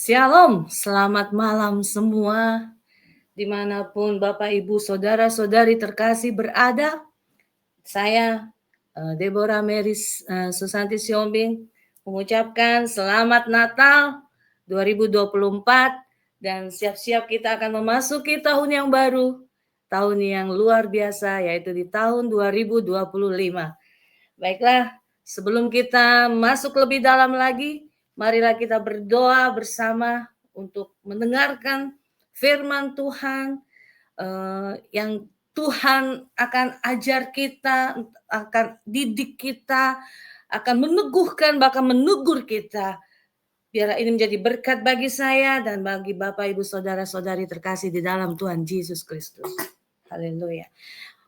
Shalom, selamat malam semua. Dimanapun Bapak, Ibu, Saudara-saudari terkasih berada, saya Deborah Meris Susanti Siombing mengucapkan selamat Natal 2024 dan siap-siap kita akan memasuki tahun yang baru, tahun yang luar biasa, yaitu di tahun 2025. Baiklah, sebelum kita masuk lebih dalam lagi, marilah kita berdoa bersama untuk mendengarkan firman Tuhan yang Tuhan akan ajar kita, akan didik kita, akan meneguhkan, bahkan menegur kita. Biar ini menjadi berkat bagi saya dan bagi Bapak, Ibu, Saudara-saudari terkasih di dalam Tuhan Yesus Kristus. Haleluya.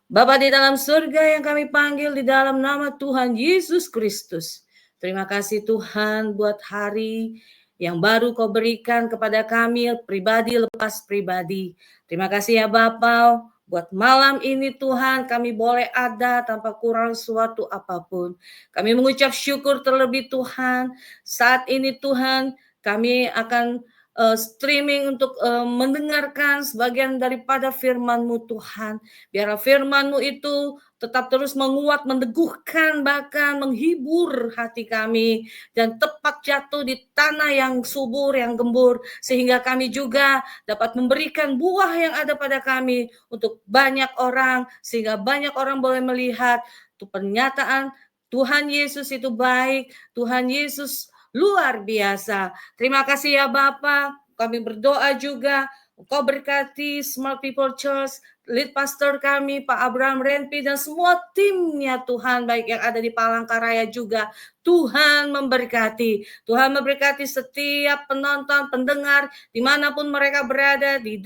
Bapa di dalam surga yang kami panggil di dalam nama Tuhan Yesus Kristus. Terima kasih Tuhan buat hari yang baru Kau berikan kepada kami pribadi lepas pribadi. Terima kasih ya Bapa, buat malam ini Tuhan kami boleh ada tanpa kurang suatu apapun. Kami mengucap syukur terlebih Tuhan. Saat ini Tuhan kami akan streaming untuk mendengarkan sebagian daripada firman-Mu Tuhan. Biarlah firman-Mu itu tetap terus menguat, meneguhkan, bahkan menghibur hati kami dan tepat jatuh di tanah yang subur, yang gembur, sehingga kami juga dapat memberikan buah yang ada pada kami untuk banyak orang, sehingga banyak orang boleh melihat itu pernyataan Tuhan Yesus itu baik, Tuhan Yesus luar biasa. Terima kasih ya Bapak. Kami berdoa juga Engkau berkati Smart People Church, lead pastor kami, Pak Abraham Renpi, dan semua timnya Tuhan, baik yang ada di Palangkaraya juga. Tuhan memberkati. Tuhan memberkati setiap penonton, pendengar, dimanapun mereka berada, di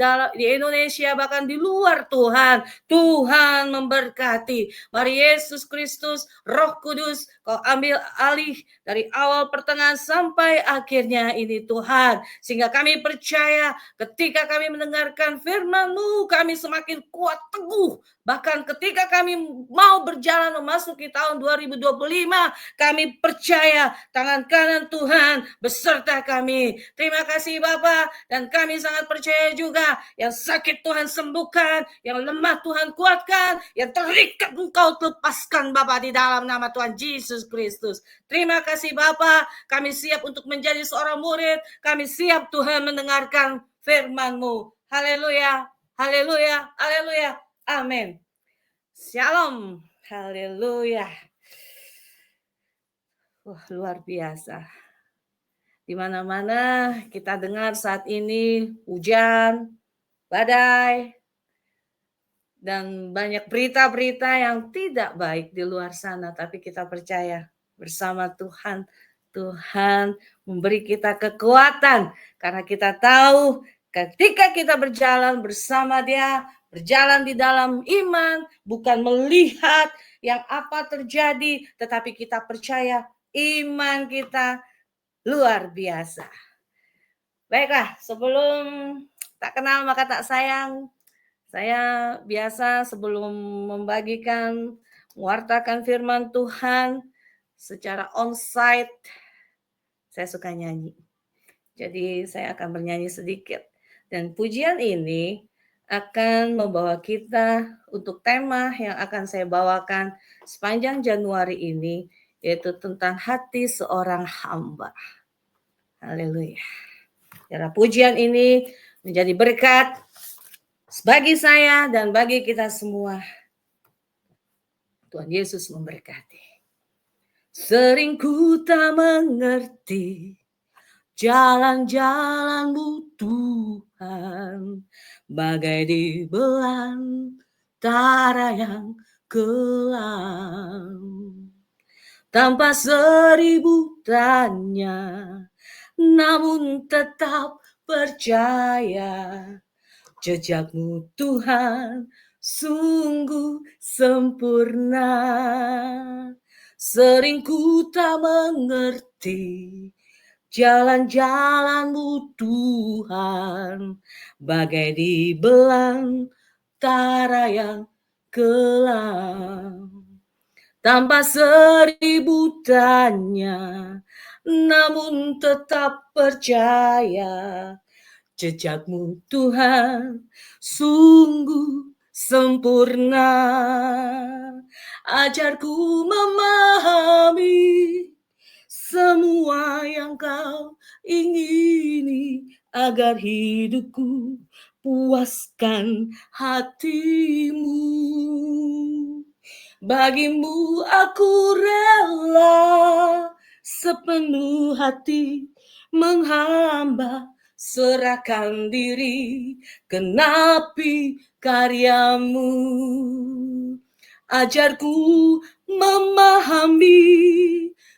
Indonesia, bahkan di luar Tuhan. Tuhan memberkati. Mari Yesus Kristus, Roh Kudus, Kau ambil alih dari awal pertengahan sampai akhirnya ini Tuhan. Sehingga kami percaya ketika kami mendengarkan firman-Mu, kami semakin kuat teguh. Bahkan ketika kami mau berjalan memasuki tahun 2025, kami percaya tangan kanan Tuhan beserta kami. Terima kasih Bapa, dan kami sangat percaya juga yang sakit Tuhan sembuhkan, yang lemah Tuhan kuatkan, yang terikat Engkau lepaskan Bapa di dalam nama Tuhan Yesus Kristus. Terima kasih Bapa, kami siap untuk menjadi seorang murid, kami siap Tuhan mendengarkan firman-Mu. Haleluya, haleluya, haleluya, amin. Shalom, haleluya. Luar biasa. Di mana-mana kita dengar saat ini hujan, badai, dan banyak berita-berita yang tidak baik di luar sana. Tapi kita percaya bersama Tuhan, Tuhan memberi kita kekuatan. Karena kita tahu ketika kita berjalan bersama Dia, berjalan di dalam iman, bukan melihat yang apa terjadi, tetapi kita percaya iman kita luar biasa. Baiklah, sebelum tak kenal maka tak sayang, saya biasa sebelum membagikan, mewartakan firman Tuhan secara on-site, saya suka nyanyi. Jadi saya akan bernyanyi sedikit. Dan pujian ini akan membawa kita untuk tema yang akan saya bawakan sepanjang Januari ini, yaitu tentang hati seorang hamba. Haleluya. Biarlah pujian ini menjadi berkat bagi saya dan bagi kita semua. Tuhan Yesus memberkati. Sering ku tak mengerti jalan-jalan-Mu Tuhan, bagai di belantara yang kelam. Tanpa 1000 tanya, namun tetap percaya. Jejak-Mu Tuhan sungguh sempurna. Sering ku tak mengerti jalan-jalan-Mu Tuhan, bagai di belantara yang kelam. Tanpa 1000 tanya, namun tetap percaya. Jejak-Mu Tuhan sungguh sempurna. Ajarku memahami semua yang Kau ingini, agar hidupku puaskan hati-Mu. Bagimu aku rela sepenuh hati menghamba, serahkan diri, genapi karya-Mu. Ajarku memahami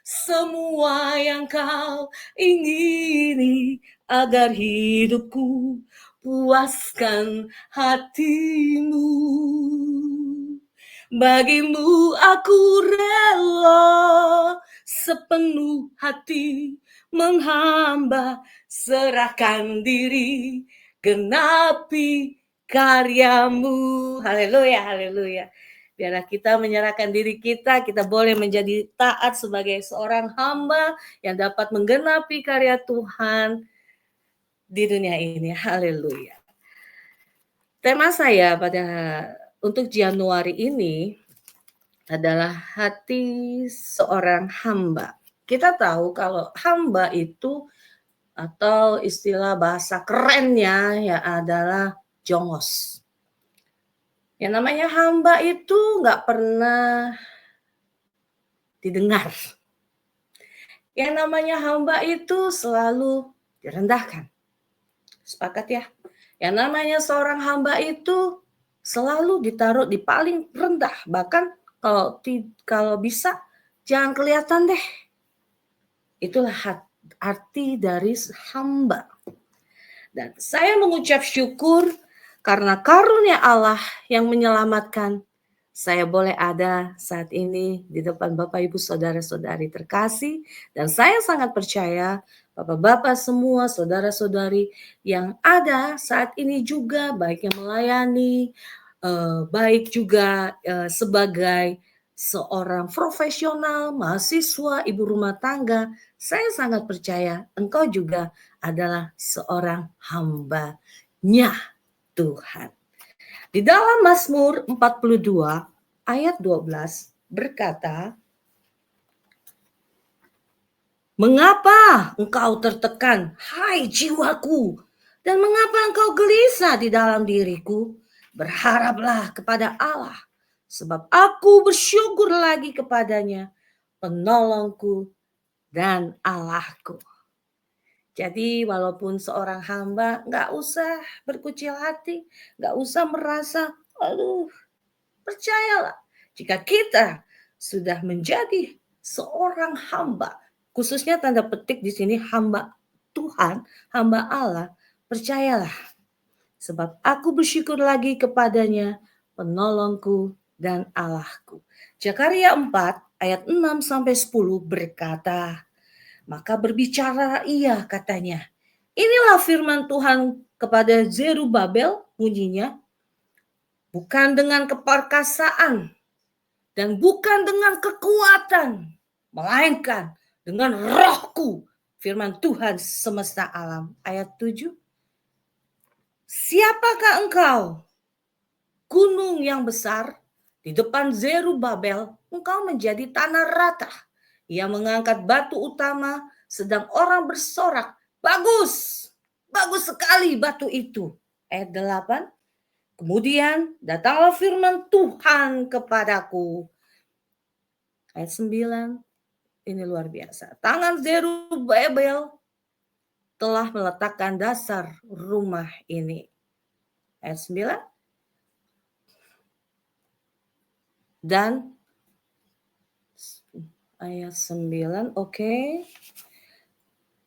semua yang Kau ingini, agar hidupku puaskan hati-Mu. Bagimu aku rela sepenuh hati menghamba, serahkan diri, genapi karya-Mu. Haleluya, haleluya. Biarlah kita menyerahkan diri kita boleh menjadi taat sebagai seorang hamba yang dapat menggenapi karya Tuhan di dunia ini. Haleluya. Tema saya untuk Januari ini adalah hati seorang hamba. Kita tahu kalau hamba itu, atau istilah bahasa kerennya ya, adalah jongos. Yang namanya hamba itu nggak pernah didengar. Yang namanya hamba itu selalu direndahkan. Sepakat ya? Yang namanya seorang hamba itu selalu ditaruh di paling rendah. Bahkan kalau bisa jangan kelihatan deh. Itulah arti dari hamba. Dan saya mengucap syukur karena karunia Allah yang menyelamatkan saya boleh ada saat ini di depan Bapak Ibu saudara-saudari terkasih, dan saya sangat percaya Bapak-bapak semua, saudara-saudari yang ada saat ini juga, baik yang melayani, baik juga sebagai seorang profesional, mahasiswa, ibu rumah tangga, saya sangat percaya engkau juga adalah seorang hamba-Nya Tuhan. Di dalam Mazmur 42 ayat 12 berkata, "Mengapa engkau tertekan, hai jiwaku? Dan mengapa engkau gelisah di dalam diriku? Berharaplah kepada Allah, sebab aku bersyukur lagi kepadanya, penolongku dan Allahku." Jadi walaupun seorang hamba nggak usah berkucil hati, nggak usah merasa, aduh, percayalah jika kita sudah menjadi seorang hamba, khususnya tanda petik di sini hamba Tuhan, hamba Allah, percayalah, sebab aku bersyukur lagi kepadanya, penolongku dan Allahku. Zakaria 4 ayat 6-10 berkata, maka berbicara ia katanya, inilah firman Tuhan kepada Zerubabel, bunyinya, bukan dengan keperkasaan dan bukan dengan kekuatan, melainkan dengan rohku, firman Tuhan semesta alam. Ayat 7, siapakah engkau, gunung yang besar, di depan Zerubabel engkau menjadi tanah rata. Ia mengangkat batu utama, sedang orang bersorak, bagus, bagus sekali batu itu. Ayat 8, kemudian datanglah firman Tuhan kepadaku. Ayat 9, ini luar biasa. Tangan Zerubabel telah meletakkan dasar rumah ini. Ayat 9, dan ayat 9, oke.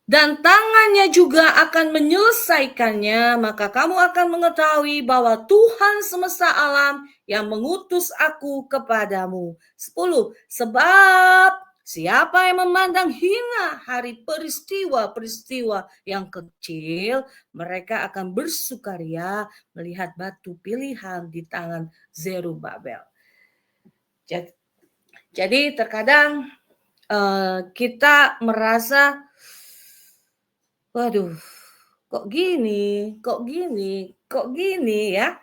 Dan tangannya juga akan menyelesaikannya, maka kamu akan mengetahui bahwa Tuhan semesta alam yang mengutus aku kepadamu. 10, sebab siapa yang memandang hina hari peristiwa-peristiwa yang kecil, mereka akan bersukaria melihat batu pilihan di tangan Zerubabel. Jadi terkadang kita merasa, waduh, kok gini ya.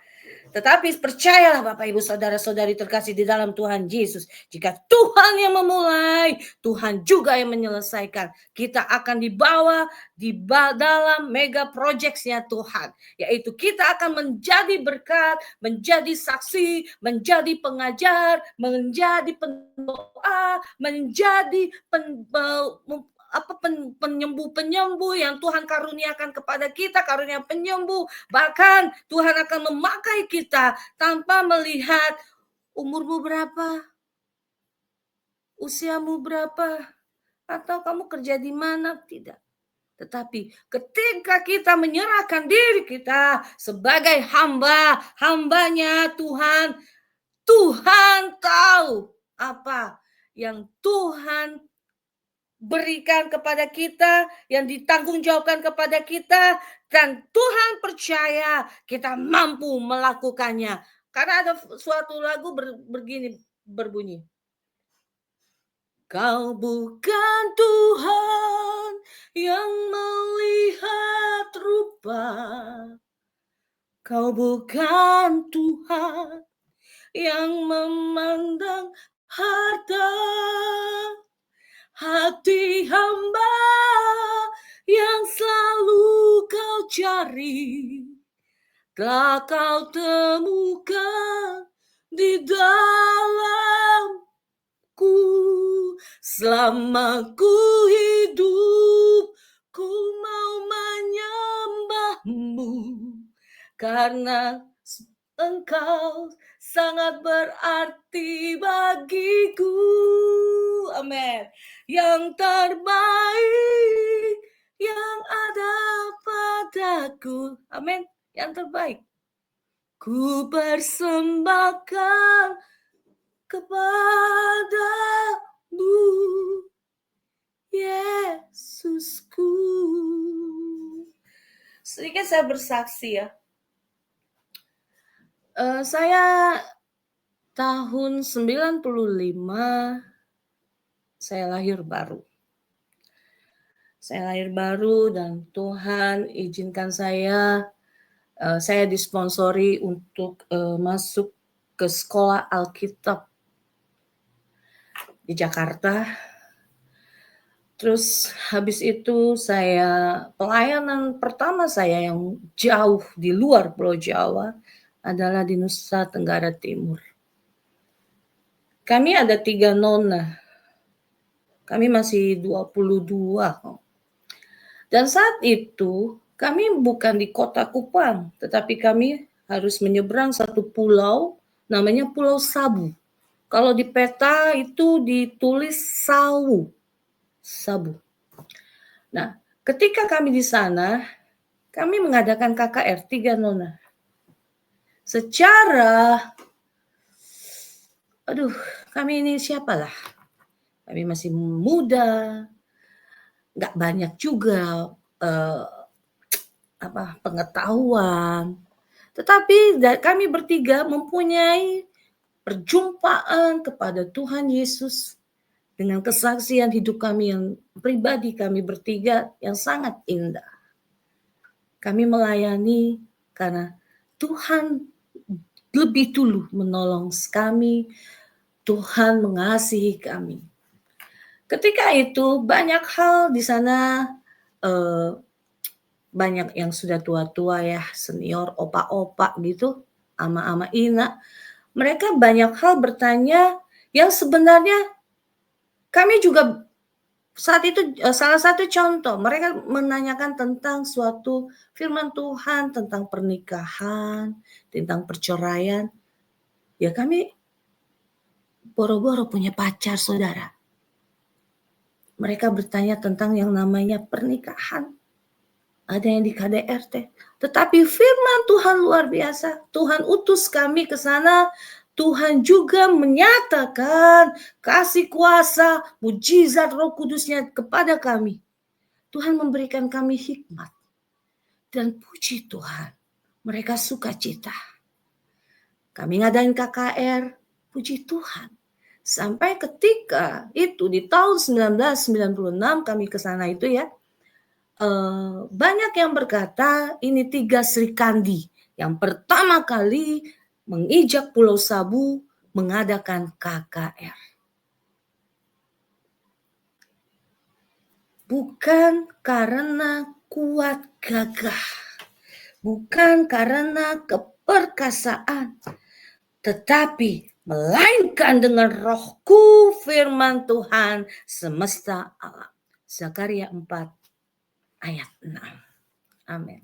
Tetapi percayalah Bapak Ibu Saudara-saudari terkasih di dalam Tuhan Yesus. Jika Tuhan yang memulai, Tuhan juga yang menyelesaikan. Kita akan dibawa di dalam mega projects-nya Tuhan. Yaitu kita akan menjadi berkat, menjadi saksi, menjadi pengajar, menjadi pendoa, menjadi penyembuh yang Tuhan karuniakan kepada kita, karunia penyembuh. Bahkan Tuhan akan memakai kita tanpa melihat umurmu berapa, usiamu berapa, atau kamu kerja di mana, tidak. Tetapi ketika kita menyerahkan diri kita sebagai hambanya Tuhan, Tuhan tahu apa yang Tuhan berikan kepada kita, yang ditanggungjawabkan kepada kita, dan Tuhan percaya kita mampu melakukannya. Karena ada suatu lagu berbunyi, Kau bukan Tuhan yang melihat rupa, Kau bukan Tuhan yang memandang harta, hati hamba yang selalu kau cari, telah kau temukan di dalamku. Selama ku hidup, ku mau menyembahmu, karena Engkau sangat berarti bagiku. Amin. Yang terbaik yang ada padaku. Amin. Yang terbaik. Ku persembahkan kepadamu, Yesusku. Sedikit saya bersaksi ya. Saya tahun 95 saya lahir baru. Saya lahir baru dan Tuhan izinkan saya disponsori untuk masuk ke sekolah Alkitab di Jakarta. Terus habis itu pelayanan pertama saya yang jauh di luar Pulau Jawa adalah di Nusa Tenggara Timur. Kami ada 3 nona. Kami masih 22. Dan saat itu kami bukan di kota Kupang, tetapi kami harus menyeberang satu pulau namanya Pulau Sabu. Kalau di peta itu ditulis Sawu. Sabu. Nah, ketika kami di sana, kami mengadakan KKR 3 nona. Secara, kami ini siapalah? Kami masih muda, nggak banyak juga pengetahuan. Tetapi kami bertiga mempunyai perjumpaan kepada Tuhan Yesus dengan kesaksian hidup kami yang pribadi kami bertiga yang sangat indah. Kami melayani karena Tuhan lebih dulu menolong kami, Tuhan mengasihi kami. Ketika itu banyak hal di sana, banyak yang sudah tua-tua ya, senior, opa-opa gitu, ama-ama ina. Mereka banyak hal bertanya yang sebenarnya kami juga saat itu salah satu contoh, mereka menanyakan tentang suatu firman Tuhan, tentang pernikahan, tentang perceraian. Ya kami boro-boro punya pacar, saudara. Mereka bertanya tentang yang namanya pernikahan. Ada yang di KDRT. Tetapi firman Tuhan luar biasa. Tuhan utus kami ke sana. Tuhan juga menyatakan kasih kuasa, mujizat Roh Kudusnya kepada kami. Tuhan memberikan kami hikmat. Dan puji Tuhan, mereka sukacita. Kami ngadain KKR, puji Tuhan. Sampai ketika itu di tahun 1996 kami ke sana itu ya, banyak yang berkata ini 3 Sri Kandi yang pertama kali menginjak Pulau Sabu mengadakan KKR. Bukan karena kuat gagah, bukan karena keperkasaan, tetapi melainkan dengan rohku firman Tuhan semesta alam. Zakaria 4 ayat 6. Amin.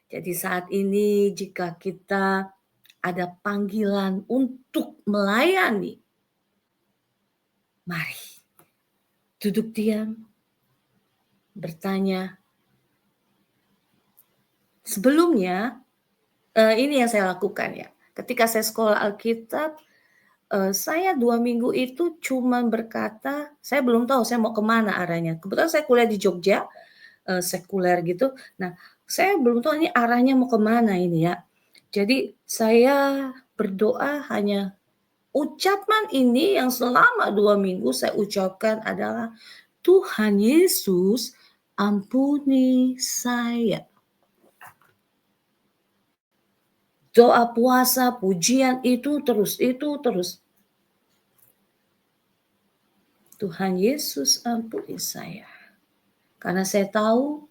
Jadi saat ini jika kita ada panggilan untuk melayani, mari duduk diam, bertanya. Sebelumnya, ini yang saya lakukan ya. Ketika saya sekolah Alkitab, saya 2 minggu itu cuma berkata, saya belum tahu saya mau kemana arahnya. Kebetulan saya kuliah di Jogja, sekuler gitu. Nah, saya belum tahu ini arahnya mau kemana ini ya. Jadi saya berdoa hanya ucapan ini yang selama 2 minggu saya ucapkan adalah, Tuhan Yesus ampuni saya. Doa, puasa, pujian itu terus. Tuhan Yesus ampuni saya. Karena saya tahu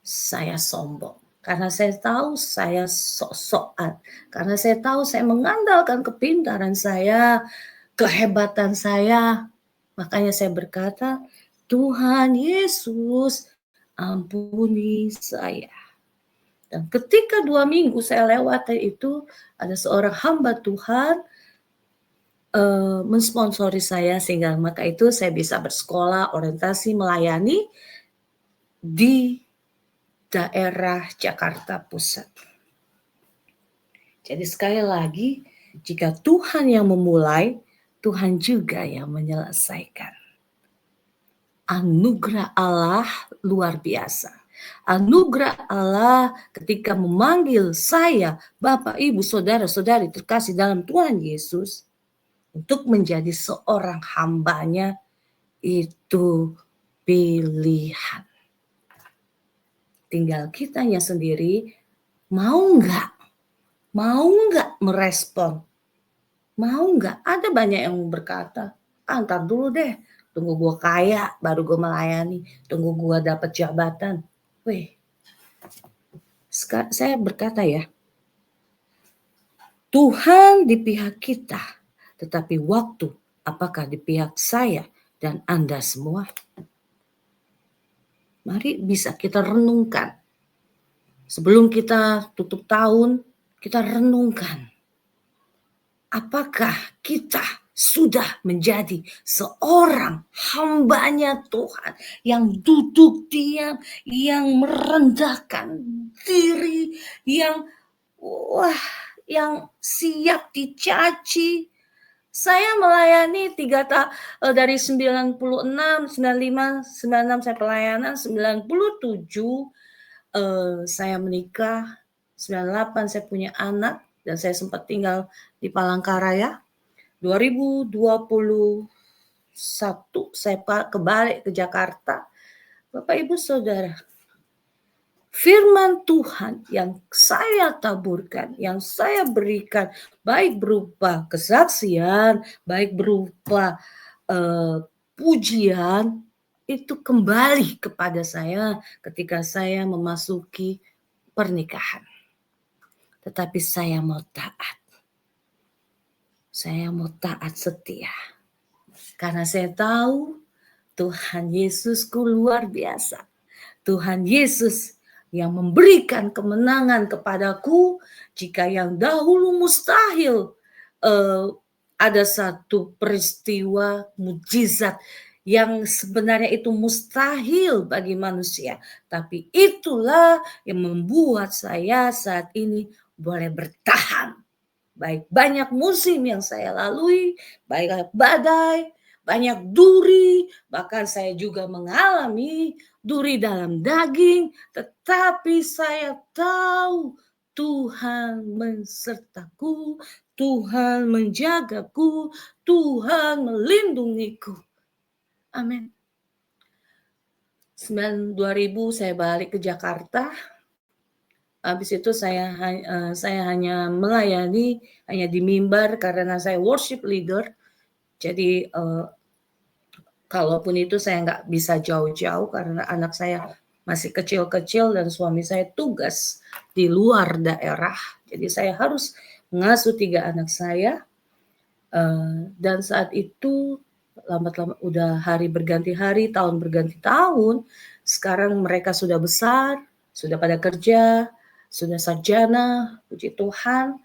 saya sombong. Karena saya tahu saya sok-sokan. Karena saya tahu saya mengandalkan kepintaran saya, kehebatan saya. Makanya saya berkata, Tuhan Yesus ampuni saya. Dan ketika 2 minggu saya lewati itu, ada seorang hamba Tuhan mensponsori saya sehingga maka itu saya bisa bersekolah, orientasi, melayani di daerah Jakarta Pusat. Jadi sekali lagi, jika Tuhan yang memulai, Tuhan juga yang menyelesaikan. Anugerah Allah luar biasa. Anugerah Allah ketika memanggil saya, Bapak, Ibu, Saudara-saudari terkasih dalam Tuhan Yesus, untuk menjadi seorang hambanya, itu pilihan. Tinggal kitanya sendiri mau nggak merespon, mau nggak. Ada banyak yang berkata, ntar dulu deh, tunggu gue kaya baru gue melayani, tunggu gue dapat jabatan. Weh, saya berkata ya, Tuhan di pihak kita, tetapi waktu apakah di pihak saya dan Anda semua? Mari bisa kita renungkan. Sebelum kita tutup tahun, kita renungkan. Apakah kita sudah menjadi seorang hambanya Tuhan yang duduk diam, yang merendahkan diri, yang siap dicaci. Saya melayani dari 96, 95, 96 saya pelayanan, 97 saya menikah, 98 saya punya anak dan saya sempat tinggal di Palangkaraya. 2021 saya kembali ke Jakarta. Bapak Ibu Saudara, firman Tuhan yang saya taburkan, yang saya berikan, baik berupa kesaksian, baik berupa pujian, itu kembali kepada saya ketika saya memasuki pernikahan. Tetapi saya mau taat. Saya mau taat setia. Karena saya tahu Tuhan Yesusku luar biasa. Tuhan Yesus yang memberikan kemenangan kepadaku jika yang dahulu mustahil. Ada satu peristiwa mujizat yang sebenarnya itu mustahil bagi manusia. Tapi itulah yang membuat saya saat ini boleh bertahan. Baik banyak musim yang saya lalui, banyak badai, banyak duri, bahkan saya juga mengalami duri dalam daging, tetapi saya tahu Tuhan mensertaku, Tuhan menjagaku, Tuhan melindungiku. Amin. 2000 saya balik ke Jakarta. Habis itu saya hanya melayani, hanya di mimbar karena saya worship leader. Jadi kalaupun itu saya nggak bisa jauh-jauh karena anak saya masih kecil-kecil dan suami saya tugas di luar daerah. Jadi saya harus mengasuh 3 anak saya. Dan saat itu lambat-lambat udah hari berganti hari, tahun berganti tahun. Sekarang mereka sudah besar, sudah pada kerja, sudah sarjana, puji Tuhan.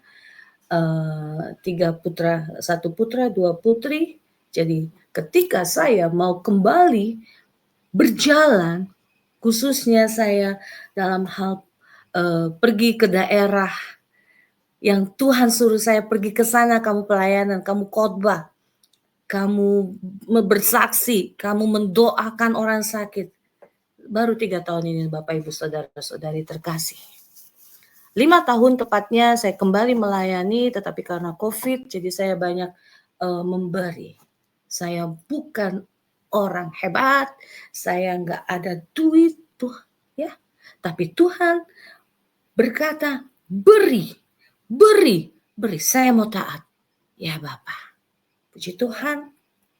3 putra, 1 putra, 2 putri. Jadi ketika saya mau kembali berjalan, khususnya saya dalam hal pergi ke daerah yang Tuhan suruh saya pergi ke sana, kamu pelayanan, kamu khotbah, kamu bersaksi, kamu mendoakan orang sakit. Baru 3 tahun ini Bapak Ibu Saudara-saudari terkasih. 5 tahun tepatnya saya kembali melayani, tetapi karena COVID, jadi saya banyak memberi. Saya bukan orang hebat, saya nggak ada duit tuh, ya. Tapi Tuhan berkata, beri. Saya mau taat. Ya Bapak, puji Tuhan,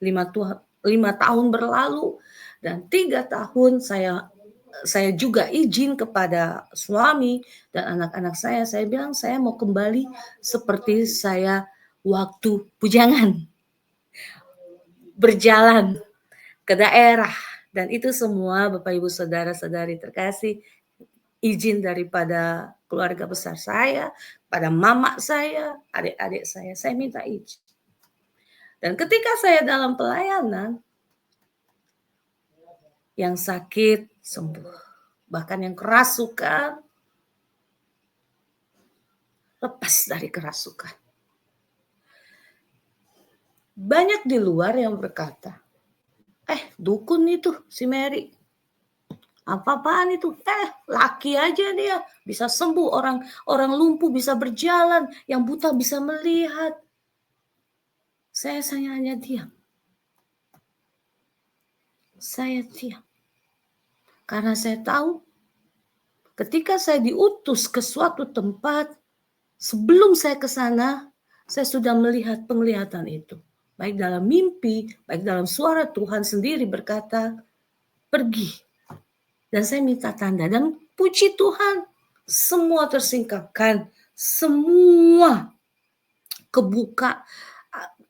5 tahun berlalu dan 3 tahun saya juga izin kepada suami dan anak-anak saya bilang saya mau kembali seperti saya waktu bujangan, berjalan ke daerah, dan itu semua Bapak Ibu Saudara-saudari terkasih, izin daripada keluarga besar saya, pada mama saya, adik-adik saya minta izin. Dan ketika saya dalam pelayanan, yang sakit sembuh, bahkan yang kerasukan lepas dari kerasukan. Banyak di luar yang berkata, dukun itu si Mary, apa-apaan itu, laki aja dia bisa sembuh, orang lumpuh bisa berjalan, yang buta bisa melihat. Saya hanya diam. Saya diam. Karena saya tahu ketika saya diutus ke suatu tempat, sebelum saya ke sana, saya sudah melihat penglihatan itu. Baik dalam mimpi, baik dalam suara Tuhan sendiri berkata, pergi. Dan saya minta tanda. Dan puji Tuhan, semua tersingkapkan. Semua kebuka.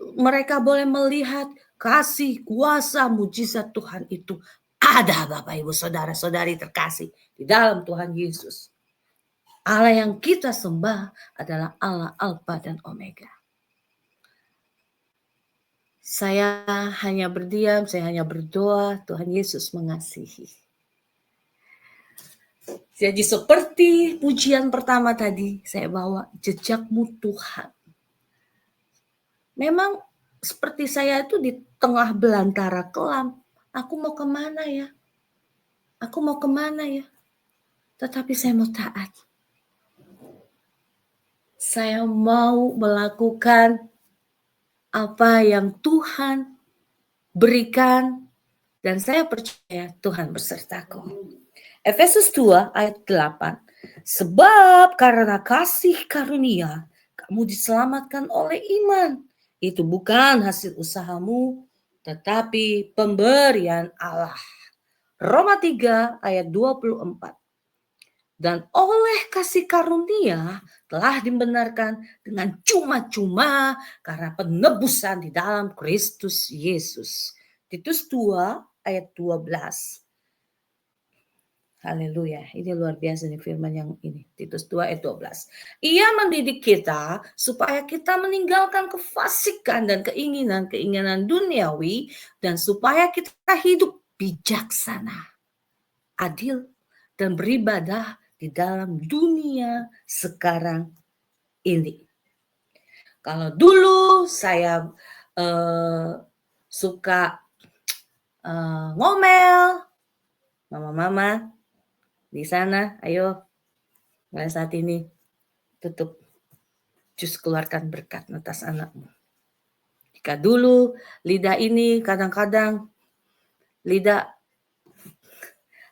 Mereka boleh melihat kasih, kuasa, mujizat Tuhan itu ada, Bapak Ibu Saudara-saudari terkasih, di dalam Tuhan Yesus. Allah yang kita sembah adalah Allah Alfa dan Omega. Saya hanya berdiam, saya hanya berdoa, Tuhan Yesus mengasihi. Jadi seperti pujian pertama tadi, saya bawa jejakmu Tuhan. Memang seperti saya itu di tengah belantara kelam. Aku mau kemana ya? Aku mau kemana ya? Tetapi saya mau taat. Saya mau melakukan apa yang Tuhan berikan, dan saya percaya Tuhan besertaku. Efesus 2 ayat 8. Sebab karena kasih karunia kamu diselamatkan oleh iman. Itu bukan hasil usahamu, tetapi pemberian Allah. Roma 3 ayat 24. Dan oleh kasih karunia telah dibenarkan dengan cuma-cuma karena penebusan di dalam Kristus Yesus. Titus 2 ayat 12. Haleluya, ini luar biasa nih firman yang ini. Titus 2 ayat 12. Ia mendidik kita supaya kita meninggalkan kefasikan dan keinginan duniawi, dan supaya kita hidup bijaksana, adil, dan beribadah di dalam dunia sekarang ini. Kalau dulu saya suka ngomel, mama-mama di sana, ayo mulai saat ini tutup Jus keluarkan berkat atas anakmu. Jika dulu lidah ini kadang-kadang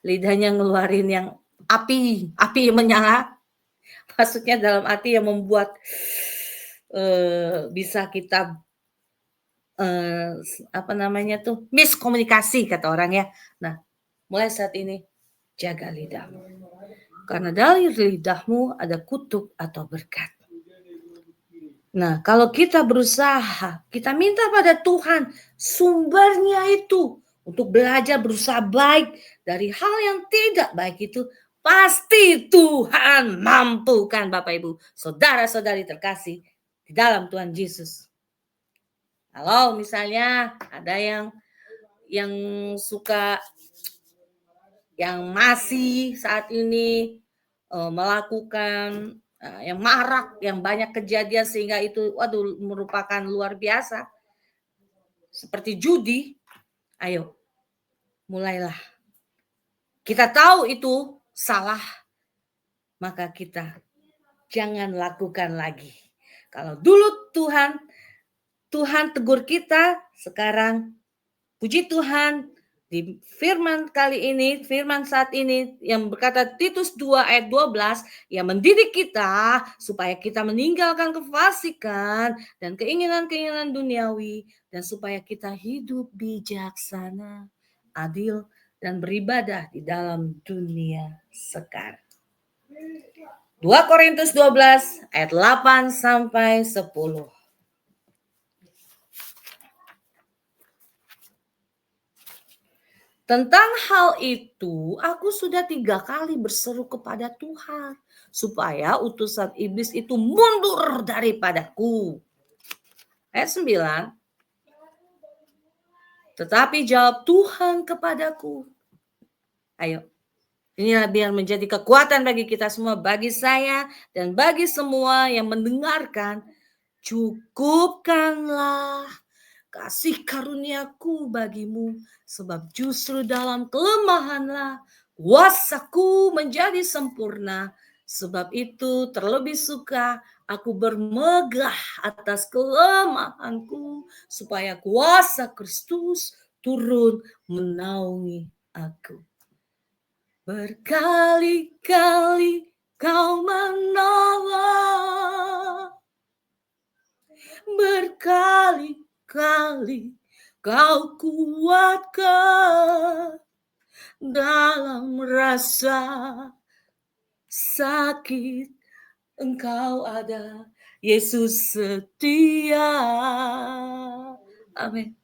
lidahnya ngeluarin yang api yang menyala, maksudnya dalam arti yang membuat bisa kita miskomunikasi kata orang ya. Nah, mulai saat ini jaga lidahmu. Karena dari lidahmu ada kutuk atau berkat. Nah, kalau kita berusaha, kita minta pada Tuhan sumbernya itu untuk belajar berusaha baik dari hal yang tidak baik itu, pasti Tuhan mampukan Bapak Ibu, saudara-saudari terkasih di dalam Tuhan Yesus. Kalau misalnya ada yang suka, yang masih saat ini melakukan yang marak, yang banyak kejadian sehingga itu merupakan luar biasa, seperti judi, ayo mulailah. Kita tahu itu salah, maka kita jangan lakukan lagi. Kalau dulu Tuhan tegur kita, sekarang puji Tuhan di firman kali ini, firman saat ini yang berkata Titus 2 ayat 12 yang mendidik kita supaya kita meninggalkan kefasikan dan keinginan-keinginan duniawi dan supaya kita hidup bijaksana, adil dan beribadah di dalam dunia sekarang. 2 Korintus 12 ayat 8 sampai 10. Tentang hal itu, aku sudah 3 kali berseru kepada Tuhan, supaya utusan iblis itu mundur daripadaku. Ayat 9. Tetapi jawab Tuhan kepadaku. Ayo, inilah biar menjadi kekuatan bagi kita semua, bagi saya dan bagi semua yang mendengarkan. Cukupkanlah kasih karuniaku bagimu, sebab justru dalam kelemahanlah kuasaku menjadi sempurna. Sebab itu terlebih suka aku bermegah atas kelemahanku, supaya kuasa Kristus turun menaungi aku. Berkali-kali kau menolong, berkali-kali kau kuatkan dalam rasa sakit. Engkau ada, Yesus setia. Amin.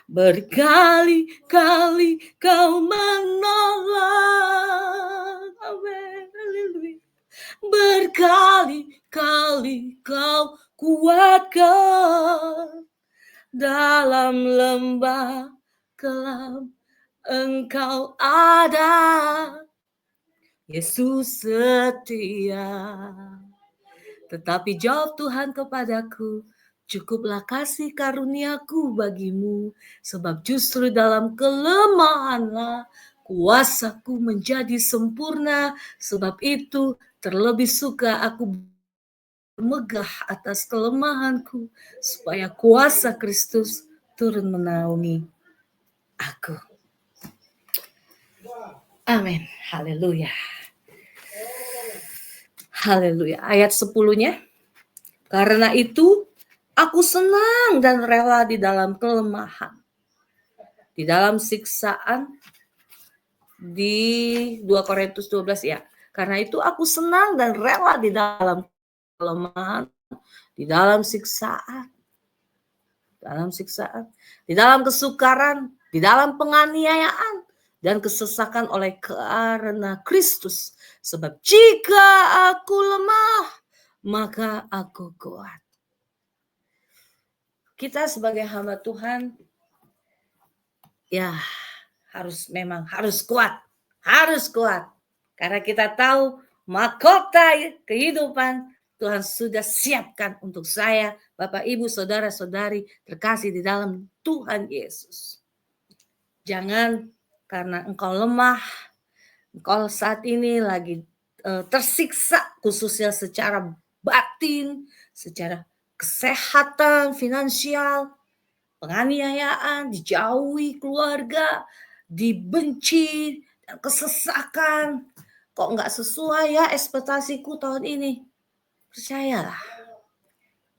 Berkali-kali kau menolong. Amin. Haleluya. Berkali-kali kau kuatkan dalam lembah kelam. Engkau ada, Yesus setia. Tetapi jawab Tuhan kepadaku, cukuplah kasih karuniaku bagimu, sebab justru dalam kelemahanlah kuasaku menjadi sempurna. Sebab itu terlebih suka aku bermegah atas kelemahanku, supaya kuasa Kristus turun menaungi aku. Amin. Haleluya. Haleluya. Ayat 10-nya. Karena itu aku senang dan rela di dalam kelemahan, di dalam siksaan, di 2 Korintus 12 ya. Karena itu aku senang dan rela di dalam kelemahan, di dalam siksaan, di dalam kesukaran, di dalam penganiayaan dan kesesakan oleh karena Kristus. Sebab jika aku lemah, maka aku kuat. Kita sebagai hamba Tuhan, ya harus kuat. Karena kita tahu mahkota kehidupan Tuhan sudah siapkan untuk saya, Bapak, Ibu, Saudara-saudari terkasih di dalam Tuhan Yesus. Jangan karena engkau lemah, engkau saat ini lagi tersiksa, khususnya secara batin, secara kesehatan, finansial, penganiayaan, dijauhi keluarga, dibenci, dan kesesakan. Kok nggak sesuai ya ekspektasiku tahun ini? Percayalah,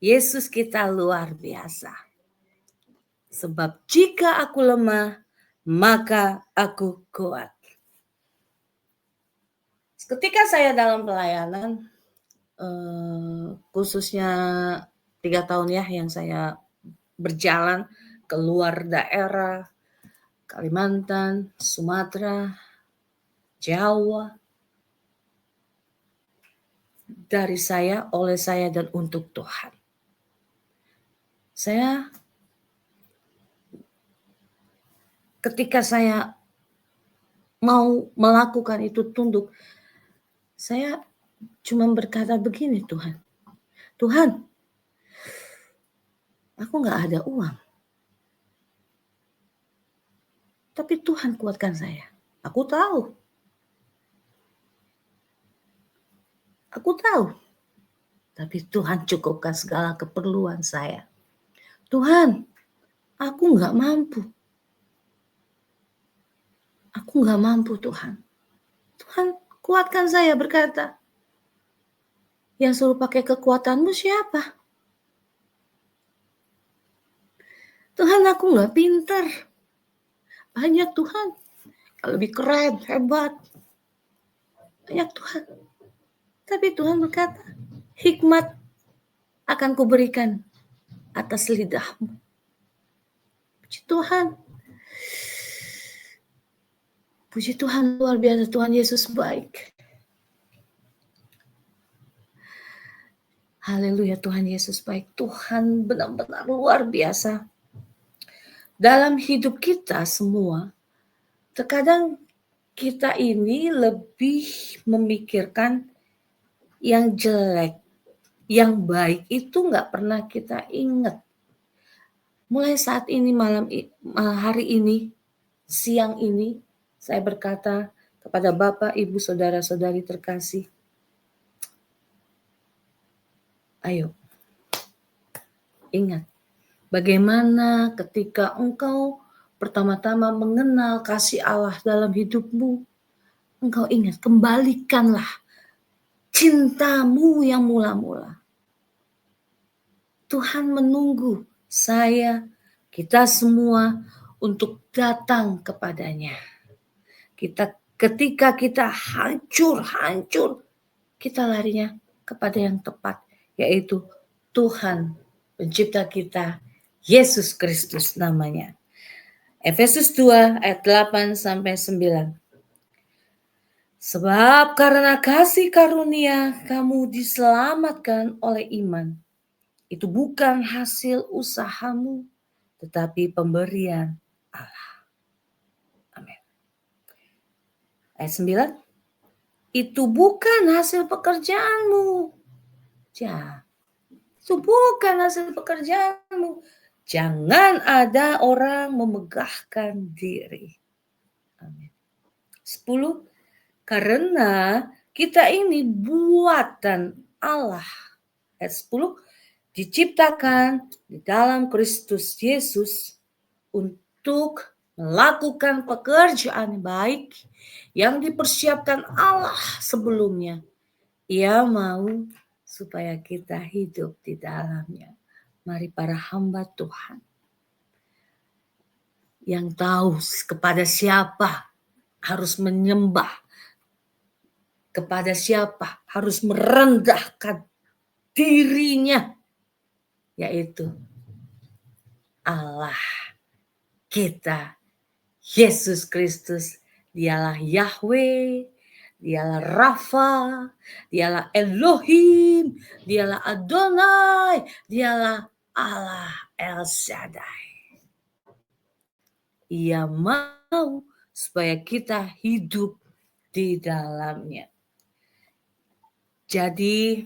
Yesus kita luar biasa. Sebab jika aku lemah, maka aku kuat. Ketika saya dalam pelayanan, khususnya 3 tahun ya yang saya berjalan keluar daerah, Kalimantan, Sumatera, Jawa, dari saya, oleh saya, dan untuk Tuhan. Ketika saya mau melakukan itu tunduk, saya cuma berkata begini, Tuhan, aku nggak ada uang, tapi Tuhan kuatkan saya. Aku tahu, tapi Tuhan cukupkan segala keperluan saya. Tuhan, aku nggak mampu. Tuhan. Tuhan kuatkan saya, berkata. Yang suruh pakai kekuatanmu siapa? Tuhan, aku nggak pintar. Banyak Tuhan. Lebih keren, hebat. Banyak Tuhan. Tapi Tuhan berkata, hikmat akan kuberikan atas lidahmu. Puji Tuhan. Puji Tuhan, luar biasa. Tuhan Yesus baik. Haleluya, Tuhan Yesus baik. Tuhan benar-benar luar biasa. Dalam hidup kita semua, terkadang kita ini lebih memikirkan yang jelek, yang baik itu nggak pernah kita ingat. Mulai saat ini, hari ini, siang ini, saya berkata kepada Bapak, Ibu, Saudara-saudari terkasih, ayo, ingat, bagaimana ketika engkau pertama-tama mengenal kasih Allah dalam hidupmu, engkau ingat, kembalikanlah cintamu yang mula-mula. Tuhan menunggu saya, kita semua untuk datang kepadanya. Ketika kita hancur, kita larinya kepada yang tepat, yaitu Tuhan pencipta kita, Yesus Kristus namanya. Efesus 2 ayat 8 sampai 9. Sebab karena kasih karunia kamu diselamatkan oleh iman. Itu bukan hasil usahamu, tetapi pemberian Allah. Amin. Ayat 9. Itu bukan hasil pekerjaanmu. Itu bukan hasil pekerjaanmu. Jangan ada orang memegahkan diri. Amin. 10. Karena kita ini buatan Allah. Ayat 10. Diciptakan di dalam Kristus Yesus untuk melakukan pekerjaan baik yang dipersiapkan Allah sebelumnya. Ia mau supaya kita hidup di dalamnya. Mari para hamba Tuhan yang tahu kepada siapa harus menyembah, kepada siapa harus merendahkan dirinya, yaitu Allah kita, Yesus Kristus. Dialah Yahweh, dialah Rafa, dialah Elohim, dialah Adonai, dialah Allah El Shaddai. Ia mau supaya kita hidup di dalamnya. Jadi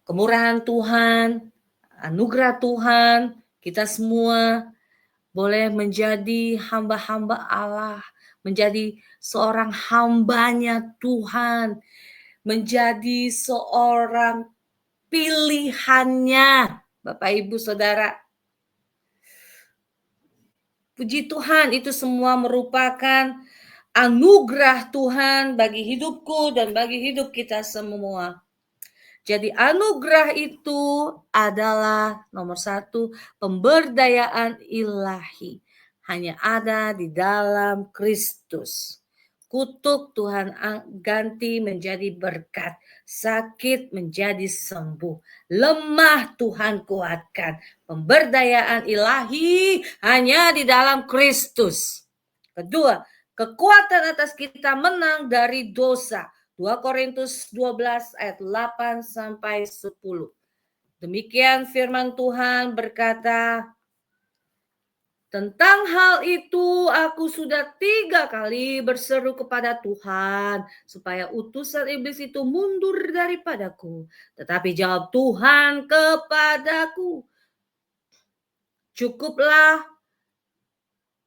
kemurahan Tuhan, anugerah Tuhan, kita semua boleh menjadi hamba-hamba Allah, menjadi seorang hambanya Tuhan, menjadi seorang pilihannya. Bapak, Ibu, Saudara. Puji Tuhan, itu semua merupakan anugerah Tuhan bagi hidupku dan bagi hidup kita semua. Jadi anugerah itu adalah nomor 1, pemberdayaan ilahi. Hanya ada di dalam Kristus. Kutuk Tuhan ganti menjadi berkat. Sakit menjadi sembuh. Lemah Tuhan kuatkan. Pemberdayaan ilahi hanya di dalam Kristus. Kedua, kekuatan atas kita menang dari dosa. 2 Korintus 12 ayat 8 sampai 10. Demikian firman Tuhan berkata, tentang hal itu aku sudah 3 kali berseru kepada Tuhan supaya utusan iblis itu mundur daripadaku. Tetapi jawab Tuhan kepadaku, cukuplah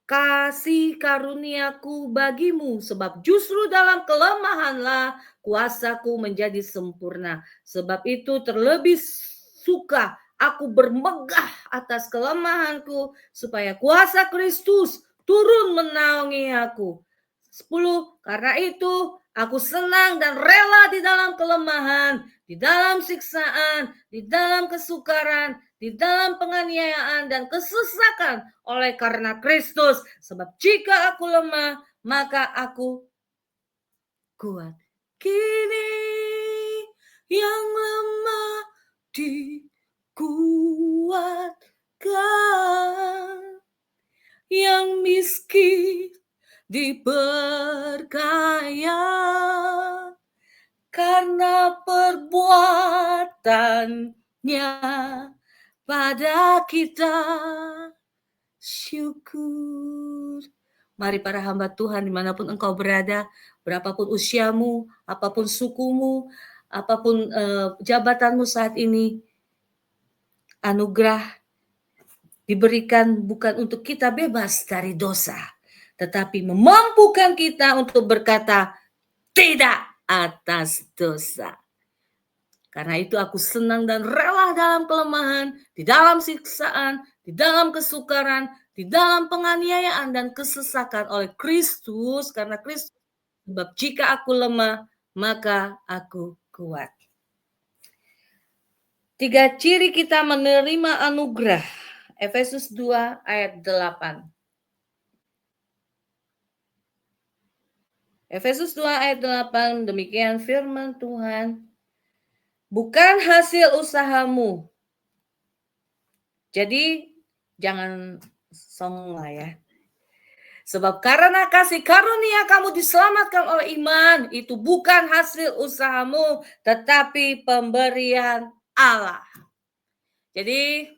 kasih karuniaku bagimu, sebab justru dalam kelemahanlah kuasaku menjadi sempurna. Sebab itu terlebih suka aku bermegah atas kelemahanku, supaya kuasa Kristus turun menaungi aku. 10. Karena itu aku senang dan rela di dalam kelemahan, di dalam siksaan, di dalam kesukaran, di dalam penganiayaan dan kesesakan oleh karena Kristus. Sebab jika aku lemah, maka aku kuat. Kini yang lemah dikuatkan, yang miskin diperkaya karena perbuatannya pada kita. Syukur. Mari para hamba Tuhan dimanapun engkau berada, berapapun usiamu, apapun sukumu, apapun jabatanmu saat ini, anugerah diberikan bukan untuk kita bebas dari dosa, tetapi memampukan kita untuk berkata tidak atas dosa. Karena itu aku senang dan rela dalam kelemahan, di dalam siksaan, di dalam kesukaran, di dalam penganiayaan dan kesesakan oleh Kristus. Karena Kristus, sebab jika aku lemah, maka aku kuat. 3 ciri kita menerima anugerah. Efesus 2 ayat 8. Efesus 2 ayat 8, demikian firman Tuhan. Bukan hasil usahamu. Jadi jangan songong lah ya. Sebab karena kasih karunia kamu diselamatkan oleh iman, itu bukan hasil usahamu, tetapi pemberian Allah. Jadi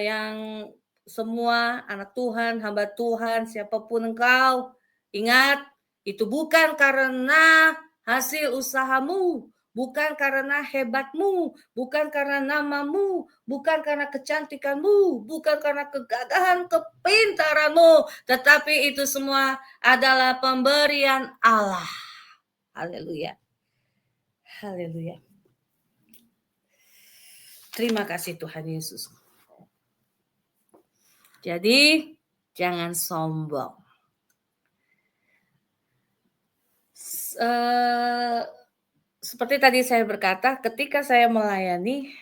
yang semua anak Tuhan, hamba Tuhan, siapapun engkau, ingat, itu bukan karena hasil usahamu, bukan karena hebatmu, bukan karena namamu, bukan karena kecantikanmu, bukan karena kegagahan kepintaranmu, tetapi itu semua adalah pemberian Allah. Haleluya. Haleluya. Terima kasih Tuhan Yesus. Jadi jangan sombong. Seperti tadi saya berkata, ketika saya melayani,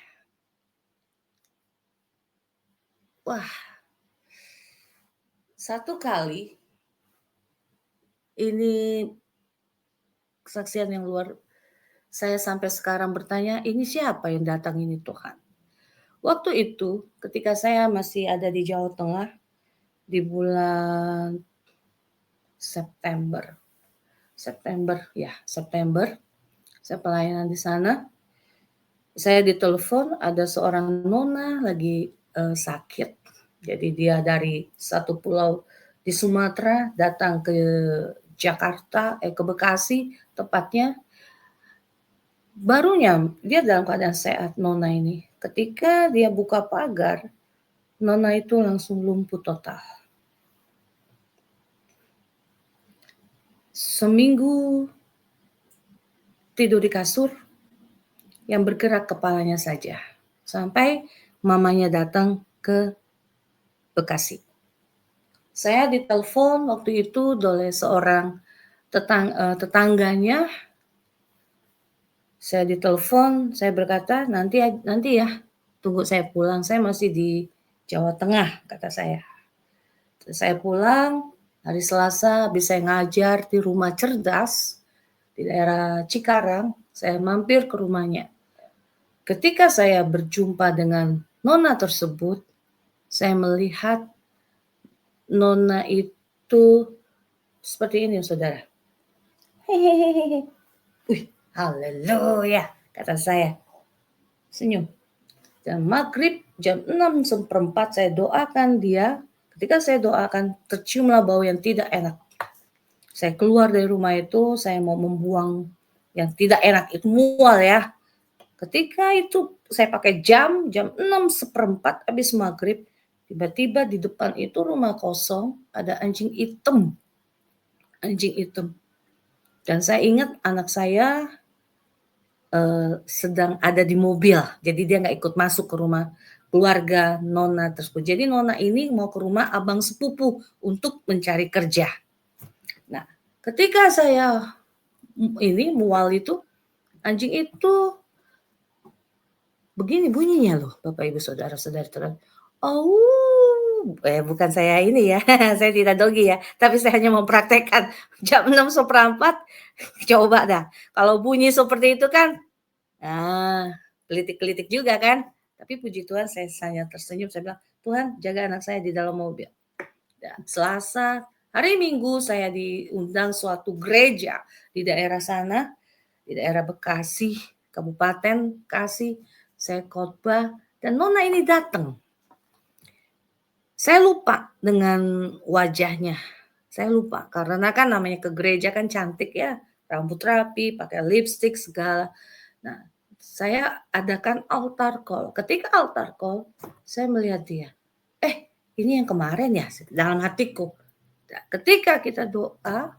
satu kali ini kesaksian yang luar. Saya sampai sekarang bertanya, ini siapa yang datang ini Tuhan? Waktu itu, ketika saya masih ada di Jawa Tengah, di bulan September, saya pelayanan di sana. Saya ditelepon, ada seorang nona lagi sakit. Jadi dia dari satu pulau di Sumatera datang ke Jakarta, ke Bekasi tepatnya. Barunya dia dalam keadaan sehat, nona ini. Ketika dia buka pagar, nona itu langsung lumpuh total. Seminggu tidur di kasur, yang bergerak kepalanya saja. Sampai mamanya datang ke Bekasi. Saya ditelepon waktu itu oleh seorang tetangganya. Saya ditelepon, saya berkata, nanti ya, tunggu saya pulang, saya masih di Jawa Tengah, kata saya. Saya pulang hari Selasa, habis saya ngajar di Rumah Cerdas di daerah Cikarang, saya mampir ke rumahnya. Ketika saya berjumpa dengan nona tersebut, saya melihat nona itu seperti ini, saudara. Hehehe. Wih, haleluya, kata saya. Senyum. Dan maghrib jam 6:15 saya doakan dia. Ketika saya doakan, terciumlah bau yang tidak enak. Saya keluar dari rumah itu, saya mau membuang yang tidak enak itu, mual ya. Ketika itu saya pakai jam 6:15 habis maghrib, tiba-tiba di depan itu rumah kosong, ada anjing hitam. Anjing hitam. Dan saya ingat anak saya sedang ada di mobil, jadi dia nggak ikut masuk ke rumah keluarga nona tersebut. Jadi nona ini mau ke rumah abang sepupu untuk mencari kerja. Nah, ketika saya ini mual itu, anjing itu begini bunyinya loh, Bapak Ibu Saudara-saudari terang. Bukan saya ini ya, saya tidak dogi ya, tapi saya hanya mempraktekkan jam 6:15, coba dah, kalau bunyi seperti itu kan, kelitik-kelitik juga kan. Tapi puji Tuhan saya hanya tersenyum, saya bilang, "Tuhan jaga anak saya di dalam mobil." Dan Selasa, hari Minggu saya diundang suatu gereja di daerah sana, di daerah Bekasi, Kabupaten Bekasi, saya khotbah dan nona ini datang. Saya lupa dengan wajahnya. Saya lupa karena kan namanya ke gereja kan cantik ya, rambut rapi, pakai lipstik segala. Nah, saya adakan altar call. Ketika altar call, saya melihat dia. Ini yang kemarin ya, dalam hatiku. Nah, ketika kita doa,